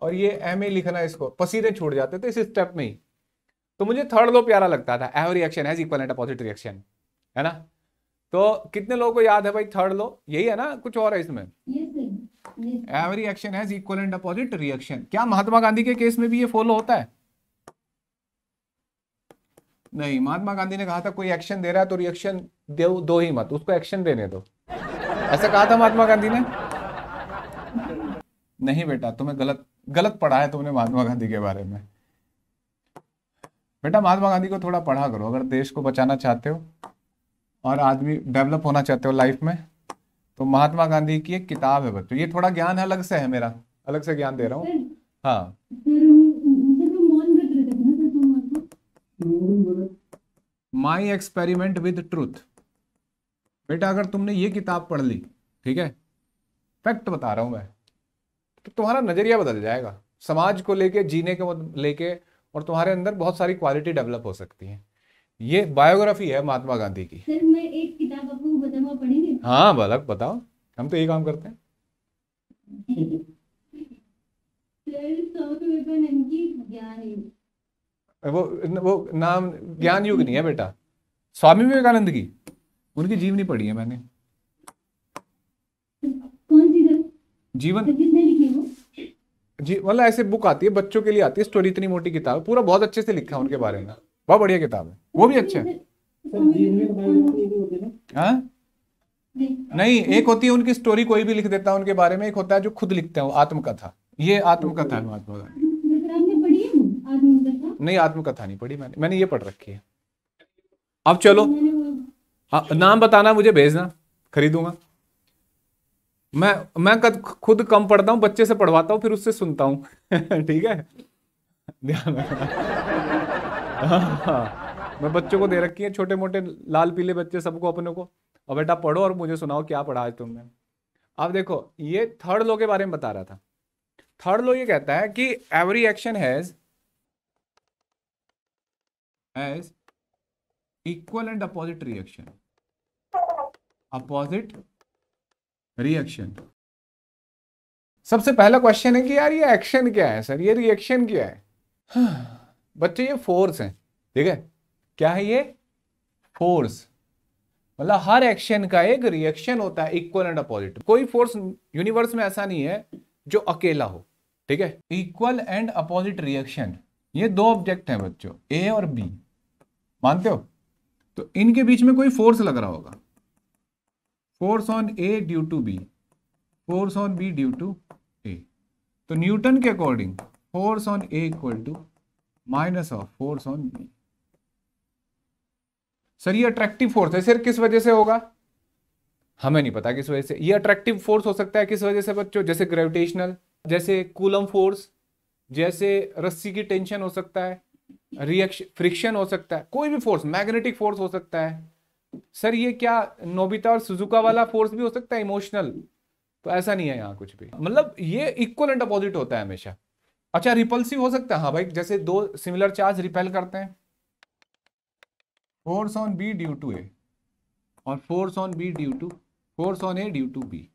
और ये एम ए लिखना, इसको पसीने छूट जाते थे इस स्टेप में ही। तो मुझे थर्ड लॉ प्यारा लगता था, every reaction has equivalent opposite reaction, है ना? तो कितने लोगों को याद है भाई थर्ड लॉ? यही है ना, कुछ और है इसमें? Every action has equivalent opposite reaction. क्या महात्मा गांधी के केस में भी ये फॉलो होता है? नहीं, महात्मा गांधी ने कहा था कोई एक्शन दे रहा है तो रिएक्शन दो ही मत, उसको एक्शन देने दो, ऐसा कहा था महात्मा गांधी ने। नहीं बेटा, तुम्हें गलत गलत पढ़ा है तुमने महात्मा गांधी के बारे में। बेटा महात्मा गांधी को थोड़ा पढ़ा करो, अगर देश को बचाना चाहते हो और आदमी डेवलप होना चाहते हो लाइफ में, तो महात्मा गांधी की एक किताब है बच्चों। ये थोड़ा ज्ञान अलग से है, मेरा अलग से ज्ञान दे रहा हूँ। हाँ, माई एक्सपेरिमेंट विद ट्रूथ। बेटा अगर तुमने ये किताब पढ़ ली, ठीक है, फैक्ट बता रहा हूं मैं, तो तुम्हारा नजरिया बदल जाएगा समाज को लेके, जीने को लेके, और तुम्हारे अंदर बहुत सारी क्वालिटी डेवलप हो सकती है। ये बायोग्राफी है महात्मा गांधी की। सर मैं एक किताब आपको बताऊँ, पढ़ेंगे? हाँ बालक बताओ, हम तो यही काम करते हैं। सर स्वामी विवेकानंद की ज्ञान युग। वो नाम ज्ञान युग नहीं है बेटा, स्वामी विवेकानंद की, उनकी जीवनी पढ़ी है मैंने। कौन सी सर? जीवन सर किसने लिखी वो? जी, मतलब ऐसे बुक आती है बच्चों के लिए, आती है स्टोरी, इतनी मोटी किताब है, पूरा बहुत अच्छे से लिखा है उनके बारे में, बहुत बढ़िया किताब है, वो भी अच्छा है। सर जीवन में बायोग्राफी भी होती है ना? हाँ नहीं, एक होती है उनकी स्टोरी, कोई भी लिख देता है उनके बारे में, एक होता है जो खुद लिखते हैं, वो आत्मकथा। ये आत्मकथा है महात्मा गांधी। सर आपने पढ़ी है वो आत्मकथा? नहीं आत्मकथा नहीं पढ़ी मैंने ये पढ़ रखी है। अब चलो, मैंने वो हाँ, नाम बताना, मुझे भेजना, खरीदूंगा। मैं खुद कम पढ़ता हूँ, बच्चे से पढ़वाता हूँ, फिर उससे सुनता हूँ। ठीक है, ध्यान रखना। हाँ, मैं बच्चों को दे रखी है, छोटे मोटे लाल पीले बच्चे सबको अपने को, और बेटा पढ़ो और मुझे सुनाओ क्या पढ़ा आज तुमने। अब देखो ये थर्ड लॉ के बारे में बता रहा था। थर्ड लॉ ये कहता है कि every action has equal and opposite reaction, opposite reaction. सबसे पहला क्वेश्चन है कि यार ये एक्शन क्या है सर, ये रिएक्शन क्या है? बच्चे ये फोर्स है, ठीक है। क्या है ये? फोर्स। मतलब हर एक्शन का एक रिएक्शन होता है, इक्वल एंड अपोजिट। कोई फोर्स यूनिवर्स में ऐसा नहीं है जो अकेला हो, ठीक है। इक्वल एंड अपोजिट रिएक्शन, ये दो ऑब्जेक्ट हैं बच्चों, ए और बी, मानते हो? तो इनके बीच में कोई फोर्स लग रहा होगा, force on A due to B, force on B due to A. तो न्यूटन के according force on A equal to minus of force on B. Sir ये अट्रैक्टिव फोर्स है, सर किस वजह से होगा? हमें नहीं पता किस वजह से। ये अट्रैक्टिव फोर्स हो सकता है किस वजह से बच्चों? जैसे ग्रेविटेशनल, जैसे कूलम फोर्स, जैसे रस्सी की टेंशन हो सकता है, रिएक्शन फ्रिक्शन हो सकता है, कोई भी फोर्स, मैग्नेटिक फोर्स हो सकता है। सर ये क्या नोबिता और सुजुका वाला फोर्स भी हो सकता है, इमोशनल? तो ऐसा नहीं है यहाँ कुछ भी, मतलब ये इक्वल एंड अपोजिट होता है हमेशा। अच्छा रिपल्सिव हो सकता है, हाँ भाई, जैसे दो सिमिलर चार्ज रिपेल करते हैं, force on B due to A और force on B due to, force on A due to B,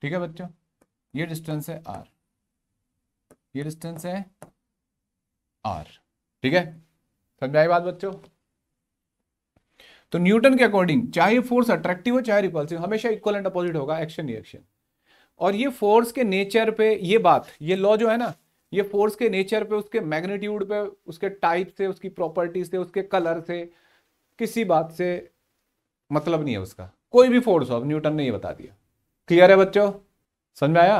ठीक है बच्चों। ये डिस्टेंस है आर, ये डिस्टेंस है आर, ठीक है। समझ आई बात बच्चों? तो न्यूटन के अकॉर्डिंग चाहे फोर्स अट्रैक्टिव हो चाहे रिपल्सिव, हमेशा इक्वल एंड अपोजिट होगा, एक्शन रिएक्शन। और ये फोर्स के नेचर पे, ये बात, ये लॉ जो है ना, ये फोर्स के नेचर पे, उसके मैग्नीट्यूड पे, उसके टाइप से, उसकी प्रॉपर्टी से, उसके कलर से, किसी बात से मतलब नहीं है उसका। कोई भी फोर्स हो, अब न्यूटन ने ये बता दिया। क्लियर है बच्चों? समझ में आया?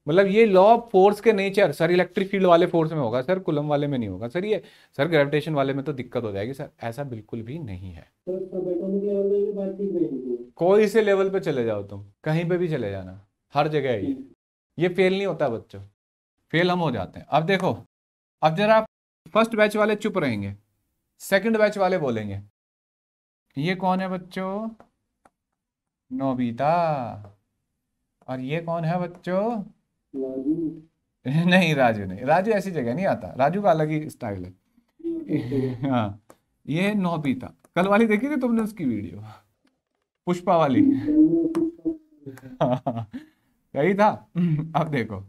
मतलब ये लॉ ऑफ फोर्स के नेचर सर इलेक्ट्रिक फील्ड वाले फोर्स में होगा सर, कूलम वाले में नहीं होगा सर। ये सर ग्रेविटेशन वाले में तो दिक्कत हो जाएगी सर, ऐसा बिल्कुल भी नहीं है। तो सब एटॉमिक लेवल पे भी बातचीत करेंगे। कोई से लेवल पे चले जाओ तुम, कहीं पे भी चले जाना, हर जगह है ये फेल नहीं होता बच्चों, फेल हम हो जाते हैं। अब देखो, अब जरा फर्स्ट बैच वाले चुप रहेंगे, सेकंड बैच वाले बोलेंगे। ये कौन है बच्चों? नोबिता। और ये कौन है बच्चों? नहीं राजू नहीं, राजू ऐसी जगह नहीं आता, राजू का अलग ही स्टाइल है। हाँ ये नोबिता। कल वाली देखी थी तुमने उसकी वीडियो, पुष्पा वाली? यही था। अब देखो,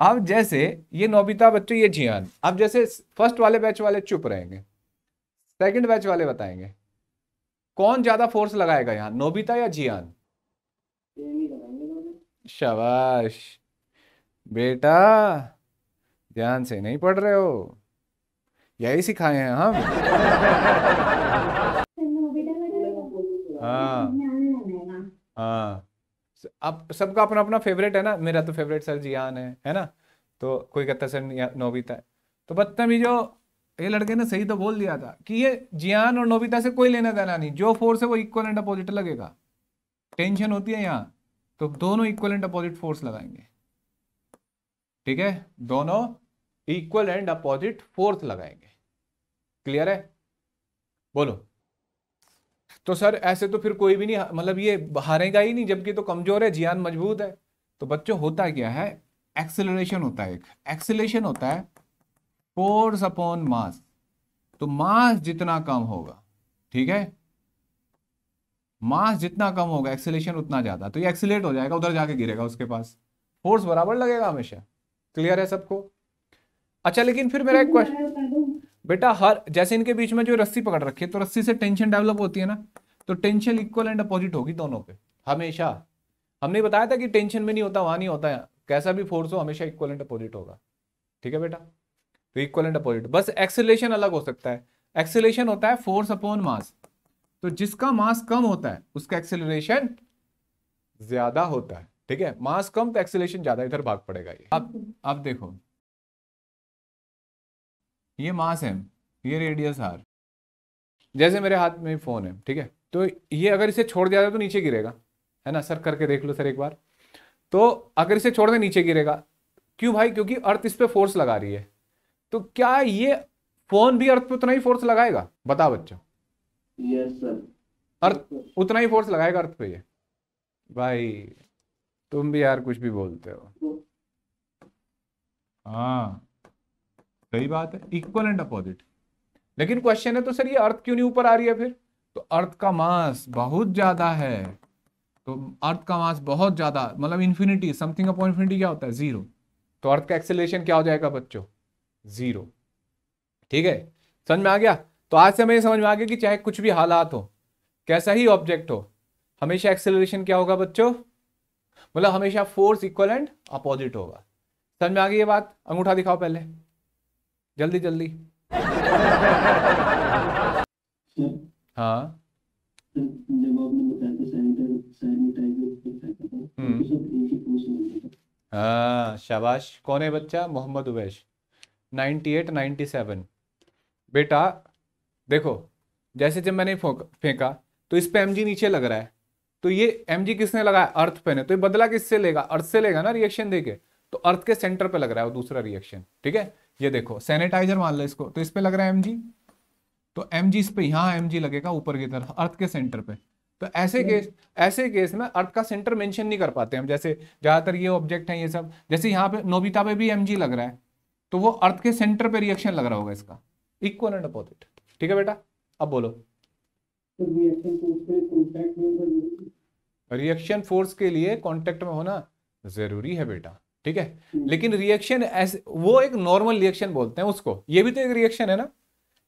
अब जैसे ये नोबिता बच्चों, ये जियान। अब जैसे फर्स्ट वाले बैच वाले चुप रहेंगे, सेकंड बैच वाले बताएंगे कौन ज्यादा फोर्स लगाएगा यहाँ, नोबिता या जियान? शाबाश बेटा, ध्यान से नहीं पढ़ रहे हो, यही सिखाए हैं हम। हाँ हाँ, अब सबका अपना अपना फेवरेट है ना। मेरा तो फेवरेट सर जियान है ना। तो कोई कहता है सर नोबिता है। तो बदतमीजो, ये लड़के ने सही तो बोल दिया था कि ये जियान और नोबिता से कोई लेना देना नहीं, जो फोर्स है वो इक्वल एंड अपोजिट लगेगा। टेंशन होती है यहाँ, तो दोनों इक्वल एंड अपोजिट फोर्स लगाएंगे, ठीक है। दोनों इक्वल एंड अपोजिट फोर्स लगाएंगे। क्लियर है? बोलो। तो सर ऐसे तो फिर कोई भी नहीं, मतलब ये हारेगा ही नहीं, जबकि तो कमजोर है, जियान मजबूत है। तो बच्चों होता क्या है, एक्सेलरेशन होता है, एक एक्सेलरेशन होता है फोर्स अपॉन मास। तो मास जितना कम होगा, ठीक है, मास जितना कम होगा एक्सेलरेशन उतना ज्यादा, तो ये एक्सेलरेट हो जाएगा, उधर जाके गिरेगा उसके पास, फोर्स बराबर लगेगा हमेशा। क्लियर है सबको? अच्छा लेकिन फिर मेरा एक क्वेश्चन बेटा, हर जैसे इनके बीच में जो रस्सी पकड़ रखी है, तो रस्सी से टेंशन डेवलप होती है ना, तो टेंशन इक्वल एंड अपोजिट होगी दोनों पे हमेशा। हमने बताया था कि टेंशन में नहीं होता, वहां नहीं होता है, कैसा भी फोर्स हो हमेशा इक्वल एंड अपोजिट होगा, ठीक है बेटा। तो इक्वल एंड अपोजिट, बस एक्सेलरेशन अलग हो सकता है। एक्सेलरेशन होता है फोर्स अपॉन मास, तो जिसका मास कम होता है उसका एक्सेलरेशन ज्यादा होता है, ठीक है। मास कम तो एक्सेलरेशन ज्यादा, इधर भाग पड़ेगा ये। अब देखो, ये मास है, ये रेडियस आर, जैसे मेरे हाथ में फोन है, ठीक है। तो ये अगर इसे छोड़ दिया जाए तो नीचे गिरेगा, है ना। सर करके देख लो सर एक बार। तो अगर इसे छोड़ दे नीचे गिरेगा, क्यों भाई? क्योंकि अर्थ इस पे फोर्स लगा रही है। तो क्या ये फोन भी अर्थ पे उतना ही फोर्स लगाएगा? बताओ बच्चों। यस सर, अर्थ उतना ही फोर्स लगाएगा अर्थ पे ये? भाई तुम भी यार कुछ भी बोलते हो। हाँ सही बात है, इक्वल एंड अपोजिट। लेकिन क्वेश्चन है तो सर ये अर्थ क्यों नहीं ऊपर आ रही है फिर? तो अर्थ का मास बहुत ज्यादा है, तो अर्थ का मास बहुत ज्यादा मतलब इन्फिनिटी, समथिंग अपॉन इन्फिनिटी क्या होता है? 0। तो अर्थ का एक्सेलरेशन क्या हो जाएगा बच्चों? 0। ठीक है, समझ में आ गया? तो आज से हमें ये समझ में आ गया कि चाहे कुछ भी हालात हो, कैसा ही ऑब्जेक्ट हो, हमेशा एक्सेलरेशन क्या होगा बच्चों? मतलब हमेशा फोर्स इक्वल एंड अपोजिट होगा। समझ में आ गई ये बात? अंगूठा दिखाओ पहले, जल्दी जल्दी। हाँ जब आपने बताया था सैनिटाइजर फेंका था, तो सब एक ही फोर्स में था। हाँ शाबाश। कौन है बच्चा? मोहम्मद उवैश 98 97। बेटा देखो, जैसे जब मैंने फेंका तो इस पे mg नीचे लग रहा है, तो ये mg किसने लगाया? अर्थ पे ने, तो ये बदला किससे लेगा? अर्थ से लेगा ना रिएक्शन देके, तो अर्थ के सेंटर पे लग रहा है वो दूसरा रिएक्शन। ठीक है, ये देखो सैनिटाइजर मान लो इसको, तो इस पे लग रहा है mg, तो mg इस पे यहाँ mg लगेगा ऊपर की तरफ अर्थ के सेंटर पे। तो ऐसे केस में अर्थ का सेंटर मेंशन नहीं कर पाते हम, जैसे ज्यादातर ये ऑब्जेक्ट हैं ये सब, जैसे यहाँ पे नोबिता पे भी mg लग रहा है, तो वो अर्थ के सेंटर पे रिएक्शन लग रहा होगा इसका, इक्वल एंड अपोजिट। ठीक है बेटा, अब बोलो। तो रिएक्शन फोर्स पे कांटेक्ट में होना जरूरी है। रिएक्शन फोर्स के लिए कांटेक्ट में होना जरूरी है बेटा। ठीक है, लेकिन रिएक्शन ऐसे वो एक नॉर्मल रिएक्शन बोलते हैं उसको, ये भी तो एक रिएक्शन है ना।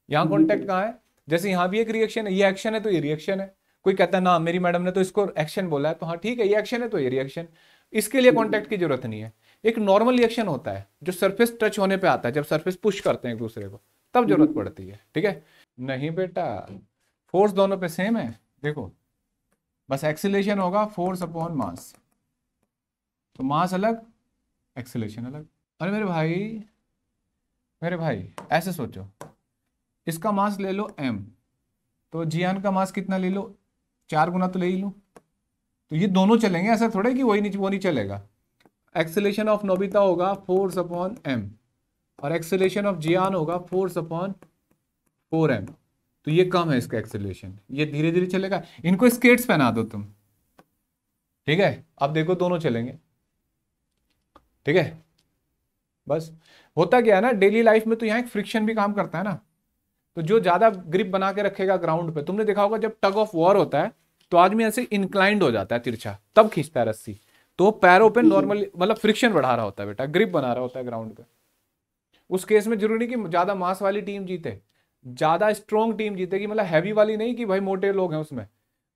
यहाँ कांटेक्ट कहाँ है? जैसे यहाँ भी एक रिएक्शन है, ये एक्शन है तो ये रिएक्शन है। कोई कहता है ना मेरी मैडम ने तो इसको एक्शन बोला है, तो हाँ ठीक है ये एक्शन है तो ये रिएक्शन, इसके लिए कांटेक्ट की जरूरत नहीं है। एक नॉर्मल रिएक्शन होता है जो सरफेस टच होने पे आता है, जब सरफेस पुश करते हैं एक दूसरे को तब जरूरत पड़ती है। ठीक है, नहीं बेटा फोर्स दोनों पे सेम है। देखो बस एक्सीलरेशन होगा फोर्स अपॉन मास, तो मास अलग एक्सीलरेशन अलग। अरे मेरे भाई ऐसे सोचो, इसका मास ले लो m, तो जियान का मास कितना ले लो? 4 गुना तो ले ही लो, तो ये दोनों चलेंगे, ऐसा थोड़े कि वो नहीं चलेगा। एक्सेलरेशन ऑफ नोबिता होगा फोर्स अपॉन m और एक्सेलरेशन ऑफ जियान होगा फोर्स अपॉन 4m, तो ये कम है इसका एक्सेलरेशन, ये धीरे धीरे चलेगा। इनको स्केट्स पहना दो तुम, ठीक है, अब देखो दोनों चलेंगे। ठीक है, बस होता क्या है ना डेली लाइफ में, तो यहाँ एक फ्रिक्शन भी काम करता है ना, तो जो ज्यादा ग्रिप बना के रखेगा ग्राउंड पे, तुमने देखा होगा जब टग ऑफ वॉर होता है तो आदमी ऐसे इंक्लाइंड हो जाता है तिरछा, तब खींचता है रस्सी, तो पैरों पे नॉर्मली मतलब फ्रिक्शन बढ़ा रहा होता है बेटा, ग्रिप बना रहा होता है ग्राउंड पे। उस केस में जरूरी नहीं कि ज्यादा मास वाली टीम जीते, ज्यादा स्ट्रॉन्ग टीम जीतेगी, मतलब हैवी वाली नहीं कि भाई मोटे लोग हैं उसमें,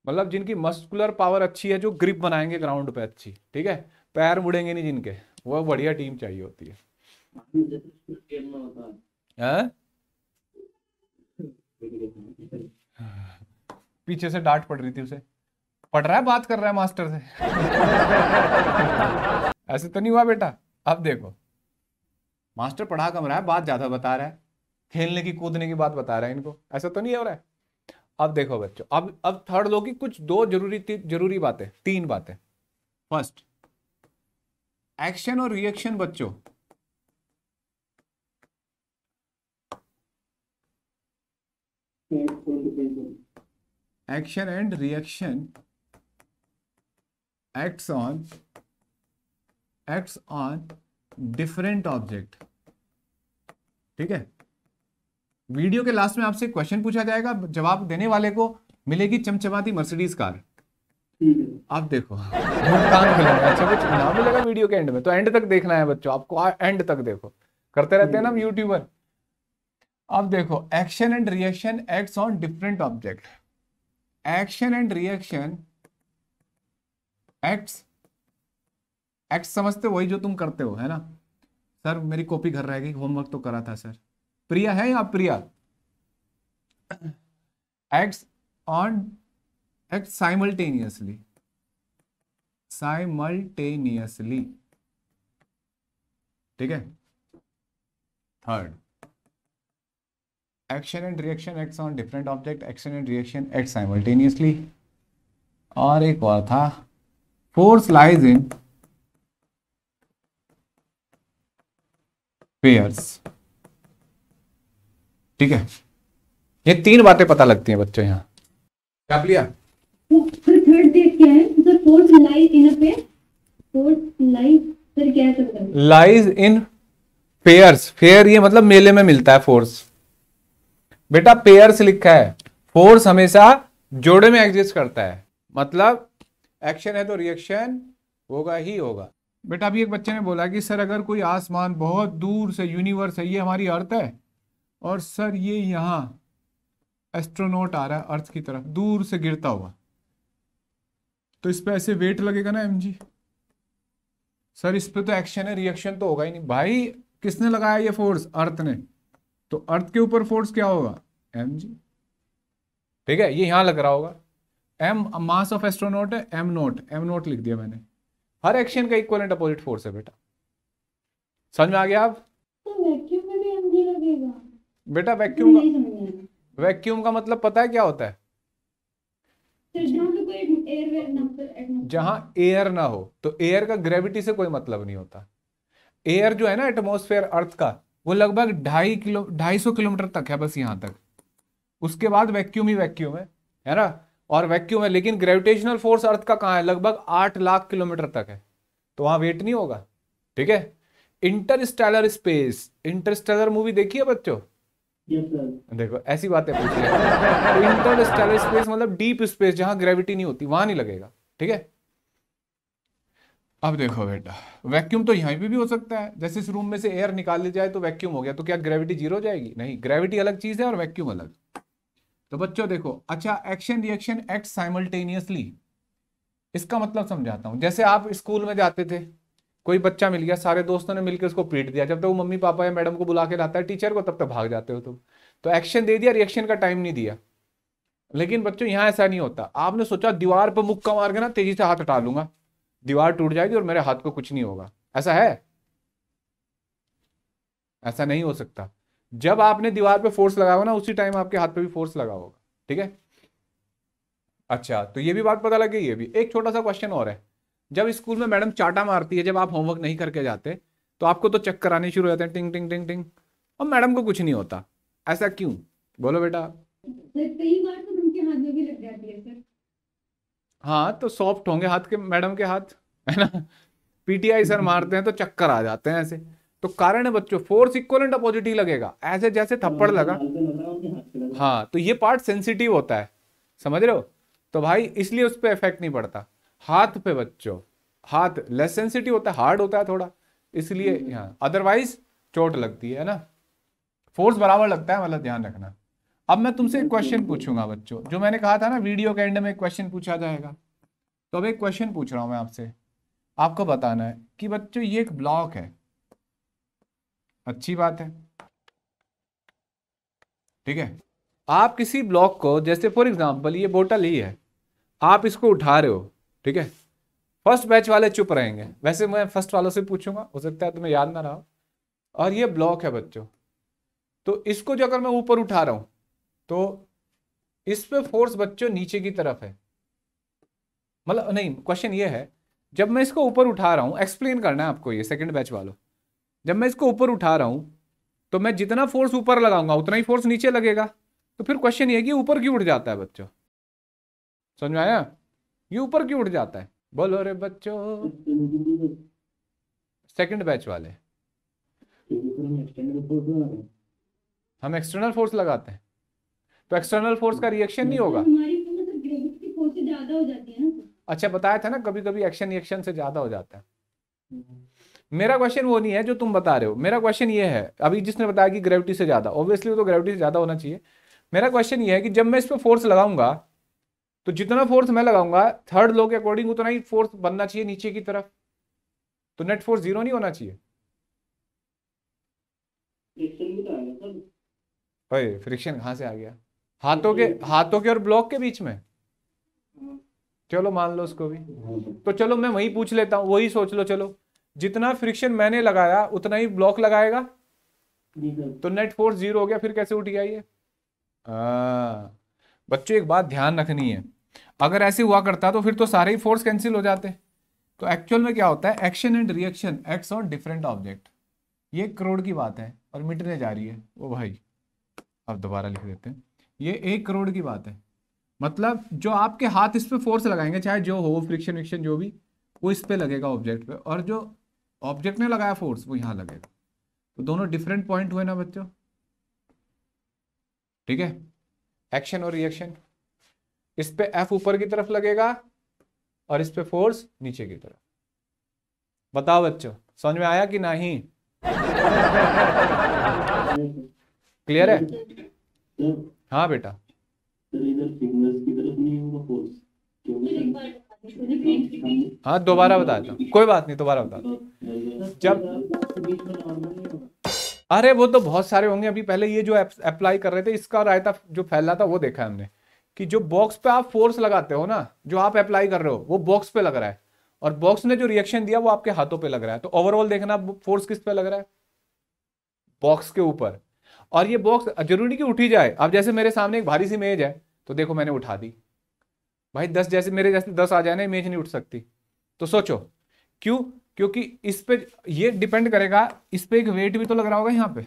मतलब जिनकी मस्कुलर पावर अच्छी है, जो ग्रिप बनाएंगे ग्राउंड पे अच्छी। ठीक है, पैर मुड़ेंगे नहीं जिनके, वो बढ़िया टीम चाहिए होती है। पीछे से डांट पड़ रही थी उसे, पढ़ रहा है बात कर रहा है मास्टर से। ऐसे तो नहीं हुआ बेटा। अब देखो मास्टर पढ़ा कम रहा है, बात ज्यादा बता रहा है, खेलने की कूदने की बात बता रहा है इनको, ऐसा तो नहीं हो रहा है। अब देखो बच्चों, अब थर्ड लो की कुछ दो जरूरी बातें, 3 बातें। फर्स्ट एक्शन और रिएक्शन बच्चों, action and reaction acts on different object. ठीक है, वीडियो के लास्ट में आपसे क्वेश्चन पूछा जाएगा, जवाब देने वाले को मिलेगी चमचमाती मर्सिडीज कार। आप देखो कान खुलेंगे, अच्छा कुछ ना मिलेगा वीडियो के एंड में, तो एंड तक देखना है बच्चों आपको, एंड तक देखो, करते रहते हैं ना हम यूट्यूबर। अब देखो action and reaction acts on different object. Action and reaction acts समझते वही जो तुम करते हो, है ना। सर मेरी कॉपी घर रह गई, होमवर्क तो करा था सर। प्रिया है या प्रिया? एक्ट्स साइमल्टेनियसली, ठीक है। Third action and reaction acts on different object, action and reaction act simultaneously. और एक और था फोर्स लाइज इन पेयर्स। ठीक है, ये 3 बातें पता लगती हैं बच्चों यहाँ। क्या लिया? फिर थर्ड देख क्या है sir? Force lies in a pair, force lies sir क्या है? लाइज इन पेयर्स, फेयर ये मतलब मेले में मिलता है फोर्स, बेटा पेयर्स लिखा है, फोर्स हमेशा जोड़े में एग्जिस्ट करता है, मतलब एक्शन है तो रिएक्शन होगा ही होगा। बेटा अभी एक बच्चे ने बोला कि सर अगर कोई आसमान बहुत दूर से, यूनिवर्स है, ये हमारी अर्थ है, और सर ये यहाँ एस्ट्रोनॉट आ रहा है अर्थ की तरफ दूर से गिरता हुआ, तो इस पे ऐसे वेट लगेगा ना mg। सर इस पे तो एक्शन है, रिएक्शन तो होगा ही नहीं। भाई किसने लगाया ये फोर्स? अर्थ ने। तो अर्थ के ऊपर फोर्स क्या होगा? mg। ठीक है, ये यहां लग रहा होगा। m मास ऑफ एस्ट्रोनॉट है, एम नोट लिख दिया मैंने। हर एक्शन का इक्वल एंड अपोजिट फोर्स है बेटा, समझ में आ गया आप? तो वैक्यूम में भी एमजी लगेगा? बेटा नहीं समझ आया। वैक्यूम का मतलब पता है क्या होता है? सर जहाँ पे कोई एयर ना हो, जहां एयर ना हो, तो एयर का ग्रेविटी से कोई मतलब नहीं होता। एयर जो है ना एटमॉस्फेयर अर्थ का, वो लगभग 250 किलोमीटर तक है, बस यहां तक। उसके बाद वैक्यूम ही वैक्यूम है ना? और वैक्यूम है, लेकिन ग्रेविटेशनल फोर्स अर्थ का कहां है? लगभग 8 लाख किलोमीटर तक है, तो वहां वेट नहीं होगा। ठीक है। इंटरस्टेलर स्पेस, इंटरस्टेलर मूवी देखी है बच्चों? Yes sir. देखो ऐसी बातें पूछ रही है। तो इंटरस्टेलर स्पेस मतलब डीप स्पेस, जहां ग्रेविटी नहीं होती, वहां नहीं लगेगा। ठीक है। अब देखो बेटा, वैक्यूम तो यहीं पे भी हो सकता है। जैसे इस रूम में से एयर निकाल ली जाए तो वैक्यूम हो गया, तो क्या ग्रेविटी जीरो हो जाएगी? नहीं, ग्रेविटी अलग चीज है और वैक्यूम अलग। तो बच्चों देखो, अच्छा एक्शन रिएक्शन एक्ट साइमल्टेनियसली, इसका मतलब समझाता हूं। जैसे आप स्कूल में जाते थे, कोई बच्चा मिल गया, सारे दोस्तों ने मिलकर उसको पीट दिया, जब तक वो मम्मी पापा या मैडम को बुला के लाता है टीचर को, तब तक भाग जाते हो तुम। तो एक्शन दे दिया, रिएक्शन का टाइम नहीं दिया। लेकिन बच्चों यहां ऐसा नहीं होता। आपने सोचा दीवार पर मुक्का मार के ना तेजी से हाथ हटा लूंगा, दीवार टूट जाएगी और मेरे हाथ को कुछ नहीं होगा, ऐसा है? ऐसा नहीं हो सकता। जब आपने दीवार पे फोर्स लगाया ना, उसी टाइम आपके हाथ पे भी फोर्स लगा होगा। ठीक है। अच्छा, तो ये भी बात पता लग गई। ये भी एक छोटा सा क्वेश्चन और है। जब स्कूल में मैडम चाटा मारती है, जब आप होमवर्क नहीं करके जाते, तो आपको तो चक्कर आने शुरू हो जाते हैं, टिंग टिंग टिंग टिंग, और मैडम को कुछ नहीं होता। ऐसा क्यों? बोलो बेटा। सर कई बार तो उनके हाथ में भी लग जाती है सर। हाँ, तो सॉफ्ट होंगे हाथ के मैडम के हाथ, है ना? पीटीआई सर मारते हैं तो चक्कर आ जाते हैं ऐसे। तो कारण है बच्चों, फोर्स इक्वल एंड अपोजिट ही लगेगा। ऐसे जैसे थप्पड़ लगा, हल्का लग रहा है, उनके हाथ पे लग रहा हाँ, तो ये पार्ट सेंसिटिव होता है, समझ रहे हो? तो भाई इसलिए उस पर इफेक्ट नहीं पड़ता। हाथ पे बच्चों, हाथ लेस सेंसिटिव होता है, हार्ड होता है थोड़ा, इसलिए यहाँ अदरवाइज चोट लगती है ना? फोर्स बराबर लगता है, मतलब ध्यान रखना। अब मैं तुमसे एक क्वेश्चन पूछूंगा बच्चों, जो मैंने कहा था ना वीडियो के एंड में एक क्वेश्चन पूछा जाएगा। तो अब एक क्वेश्चन पूछ रहा हूं मैं आपसे, आपको बताना है कि बच्चों ये एक ब्लॉक है, अच्छी बात है, ठीक है। आप किसी ब्लॉक को, जैसे फॉर एग्जांपल ये बोतल ही है, आप इसको उठा रहे हो, ठीक है। फर्स्ट बैच वाले चुप रहेंगे, वैसे मैं फर्स्ट वालों से पूछूंगा, हो सकता है तुम्हें याद ना रहा। और ये ब्लॉक है बच्चों, तो इसको जो अगर मैं ऊपर उठा रहा हूं, तो इस पे फोर्स बच्चों नीचे की तरफ है। मतलब नहीं, क्वेश्चन ये है, जब मैं इसको ऊपर उठा रहा हूं, एक्सप्लेन करना है आपको ये सेकंड बैच वालों, जब मैं इसको ऊपर उठा रहा हूं, तो मैं जितना फोर्स ऊपर लगाऊंगा उतना ही फोर्स नीचे लगेगा। तो फिर क्वेश्चन ये है कि ऊपर क्यों उठ जाता है बच्चों? समझ में आया? ये ऊपर क्यों उठ जाता है? बोलो रे बच्चों, है। सेकंड बैच वाले। क्योंकि फिर हम एक्सटेंडेड फोर्स लगा रहे हैं। हम एक्सटर्नल फोर्स लगाते हैं, तो एक्सटर्नल फोर्स का रिएक्शन नहीं होगा। हमारी मतलब ग्रेविटी की फोर्स से ज्यादा हो जाती है ना सर। अच्छा, बताया था ना कभी कभी एक्शन रिएक्शन से ज्यादा हो जाता है। मेरा क्वेश्चन वो नहीं है जो तुम बता रहे हो। मेरा क्वेश्चन ये है, अभी जिसने बताया कि ग्रेविटी से ज्यादा, ऑब्वियसली वो तो ग्रेविटी से ज्यादा होना चाहिए। मेरा क्वेश्चन ये है कि जब मैं इस पर फोर्स लगाऊंगा, तो जितना फोर्स मैं लगाऊंगा थर्ड लॉ के अकॉर्डिंग उतना ही फोर्स बनना चाहिए नीचे की तरफ, तो नेट फोर्स जीरो नहीं होना चाहिए। फ्रिक्शन भी तो आएगा सर। भाई फ्रिक्शन कहां से आ गया? हाथों के और ब्लॉक के बीच में? चलो मान लो उसको भी, तो चलो मैं वही पूछ लेता हूं, वही सोच लो। चलो, जितना फ्रिक्शन मैंने लगाया उतना ही ब्लॉक लगाएगा, जी सर। तो नेट फोर्स जीरो हो गया। फिर कैसे उठ गया ये? बच्चों एक बात ध्यान रखनी है, अगर ऐसे हुआ करता तो फिर तो सारे ही फोर्स कैंसिल हो जाते। तो एक्चुअल में क्या होता है, action and reaction acts on different object. ये 1 करोड़ की बात है और मिटने जा रही है। ओ भाई, अब दोबारा लिख देते हैं, ये 1 करोड़ की बात है। मतलब जो आपके हाथ इस पे फोर्स लगाएंगे, चाहे जो हो, फ्रिक्शन विक्शन जो भी, वो इस पे लगेगा ऑब्जेक्ट पे, और जो ऑब्जेक्ट ने लगाया फोर्स वो यहाँ लगेगा। तो दोनों डिफरेंट पॉइंट हुए ना बच्चों? ठीक है, एक्शन और रिएक्शन। इस पे एफ ऊपर की तरफ लगेगा और इस पे फोर्स नीचे की तरफ। बताओ बच्चों, समझ में आया कि नहीं? क्लियर है? सर हाँ बेटा। सर इधर फिंगर्स की तरफ नहीं होगा फोर्स, क्योंकि हाँ दोबारा बताता हूँ, कोई बात नहीं, दोबारा बता दो। जब बीच में नॉर्मल नहीं होगा। अरे वो तो बहुत सारे होंगे, अभी पहले ये जो अप्लाई कर रहे थे इसका रायता जो फैला था वो देखा है हमने, कि जो बॉक्स पे आप फोर्स लगाते हो ना, जो आप अप्लाई कर रहे हो वो बॉक्स पे लग रहा है, और बॉक्स ने जो रिएक्शन दिया वो आपके हाथों पे लग रहा है। तो ओवरऑल देखना फोर्स किस पे लग रहा है? बॉक्स के ऊपर। और ये बॉक्स जरूरी नहीं कि उठी जाए। अब जैसे मेरे सामने एक भारी सी मेज है, तो देखो मैंने उठा दी, भाई 10 जैसे मेरे जैसे 10 आ जाए ना, इमेज नहीं उठ सकती। तो सोचो क्यों? क्योंकि इस पे ये डिपेंड करेगा, इस पे एक वेट भी तो लग रहा होगा यहाँ पे।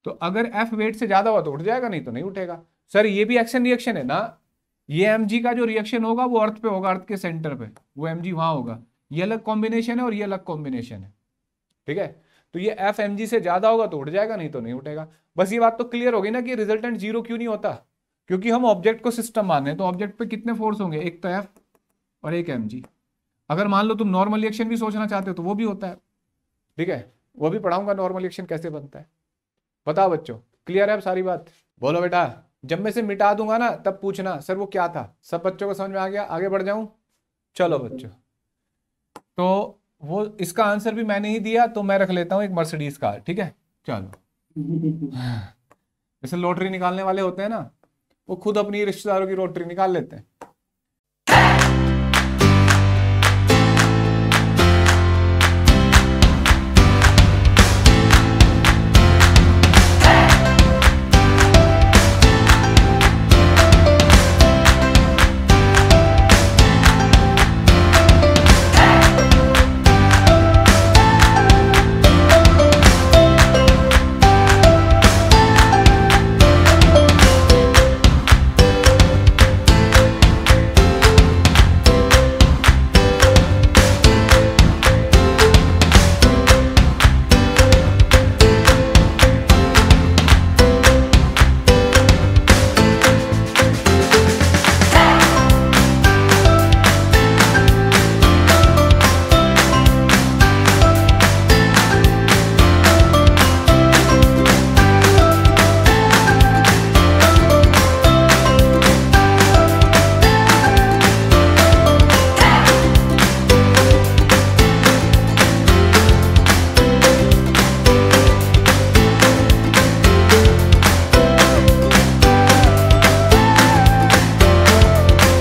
तो अगर एफ वेट से ज्यादा हुआ तो उठ जाएगा, नहीं तो नहीं उठेगा। सर ये भी एक्शन रिएक्शन है ना, ये mg का जो रिएक्शन होगा वो अर्थ पे होगा, अर्थ के सेंटर पे, वो mg वहां होगा। ये अलग कॉम्बिनेशन है और ये अलग कॉम्बिनेशन है, ठीक है। तो ये एफ mg से ज्यादा होगा तो उठ जाएगा, नहीं तो नहीं उठेगा। बस ये बात तो क्लियर होगी ना कि रिजल्टेंट जीरो क्यों नहीं होता, क्योंकि हम ऑब्जेक्ट को सिस्टम मान रहे हैं। तो ऑब्जेक्ट पे कितने फोर्स होंगे? एक तो एफ और एक mg। अगर मान लो तुम नॉर्मल रिएक्शन भी सोचना चाहते हो तो वो भी होता है, ठीक है, वो भी पढ़ाऊंगा नॉर्मल रिएक्शन कैसे बनता है। बताओ बच्चों, क्लियर है अब सारी बात? बोलो बेटा। जब मैं से मिटा दूंगा ना तब पूछना सर वो क्या था। सब बच्चों को समझ में आ गया? आगे बढ़ जाऊं? चलो बच्चों, तो वो इसका आंसर भी मैंने ही दिया, तो मैं रख लेता हूं एक मर्सिडीज कार, ठीक है। चलो, जैसे लॉटरी निकालने वाले होते हैं ना, वो खुद अपनी रिश्तेदारों की लॉटरी निकाल लेते हैं।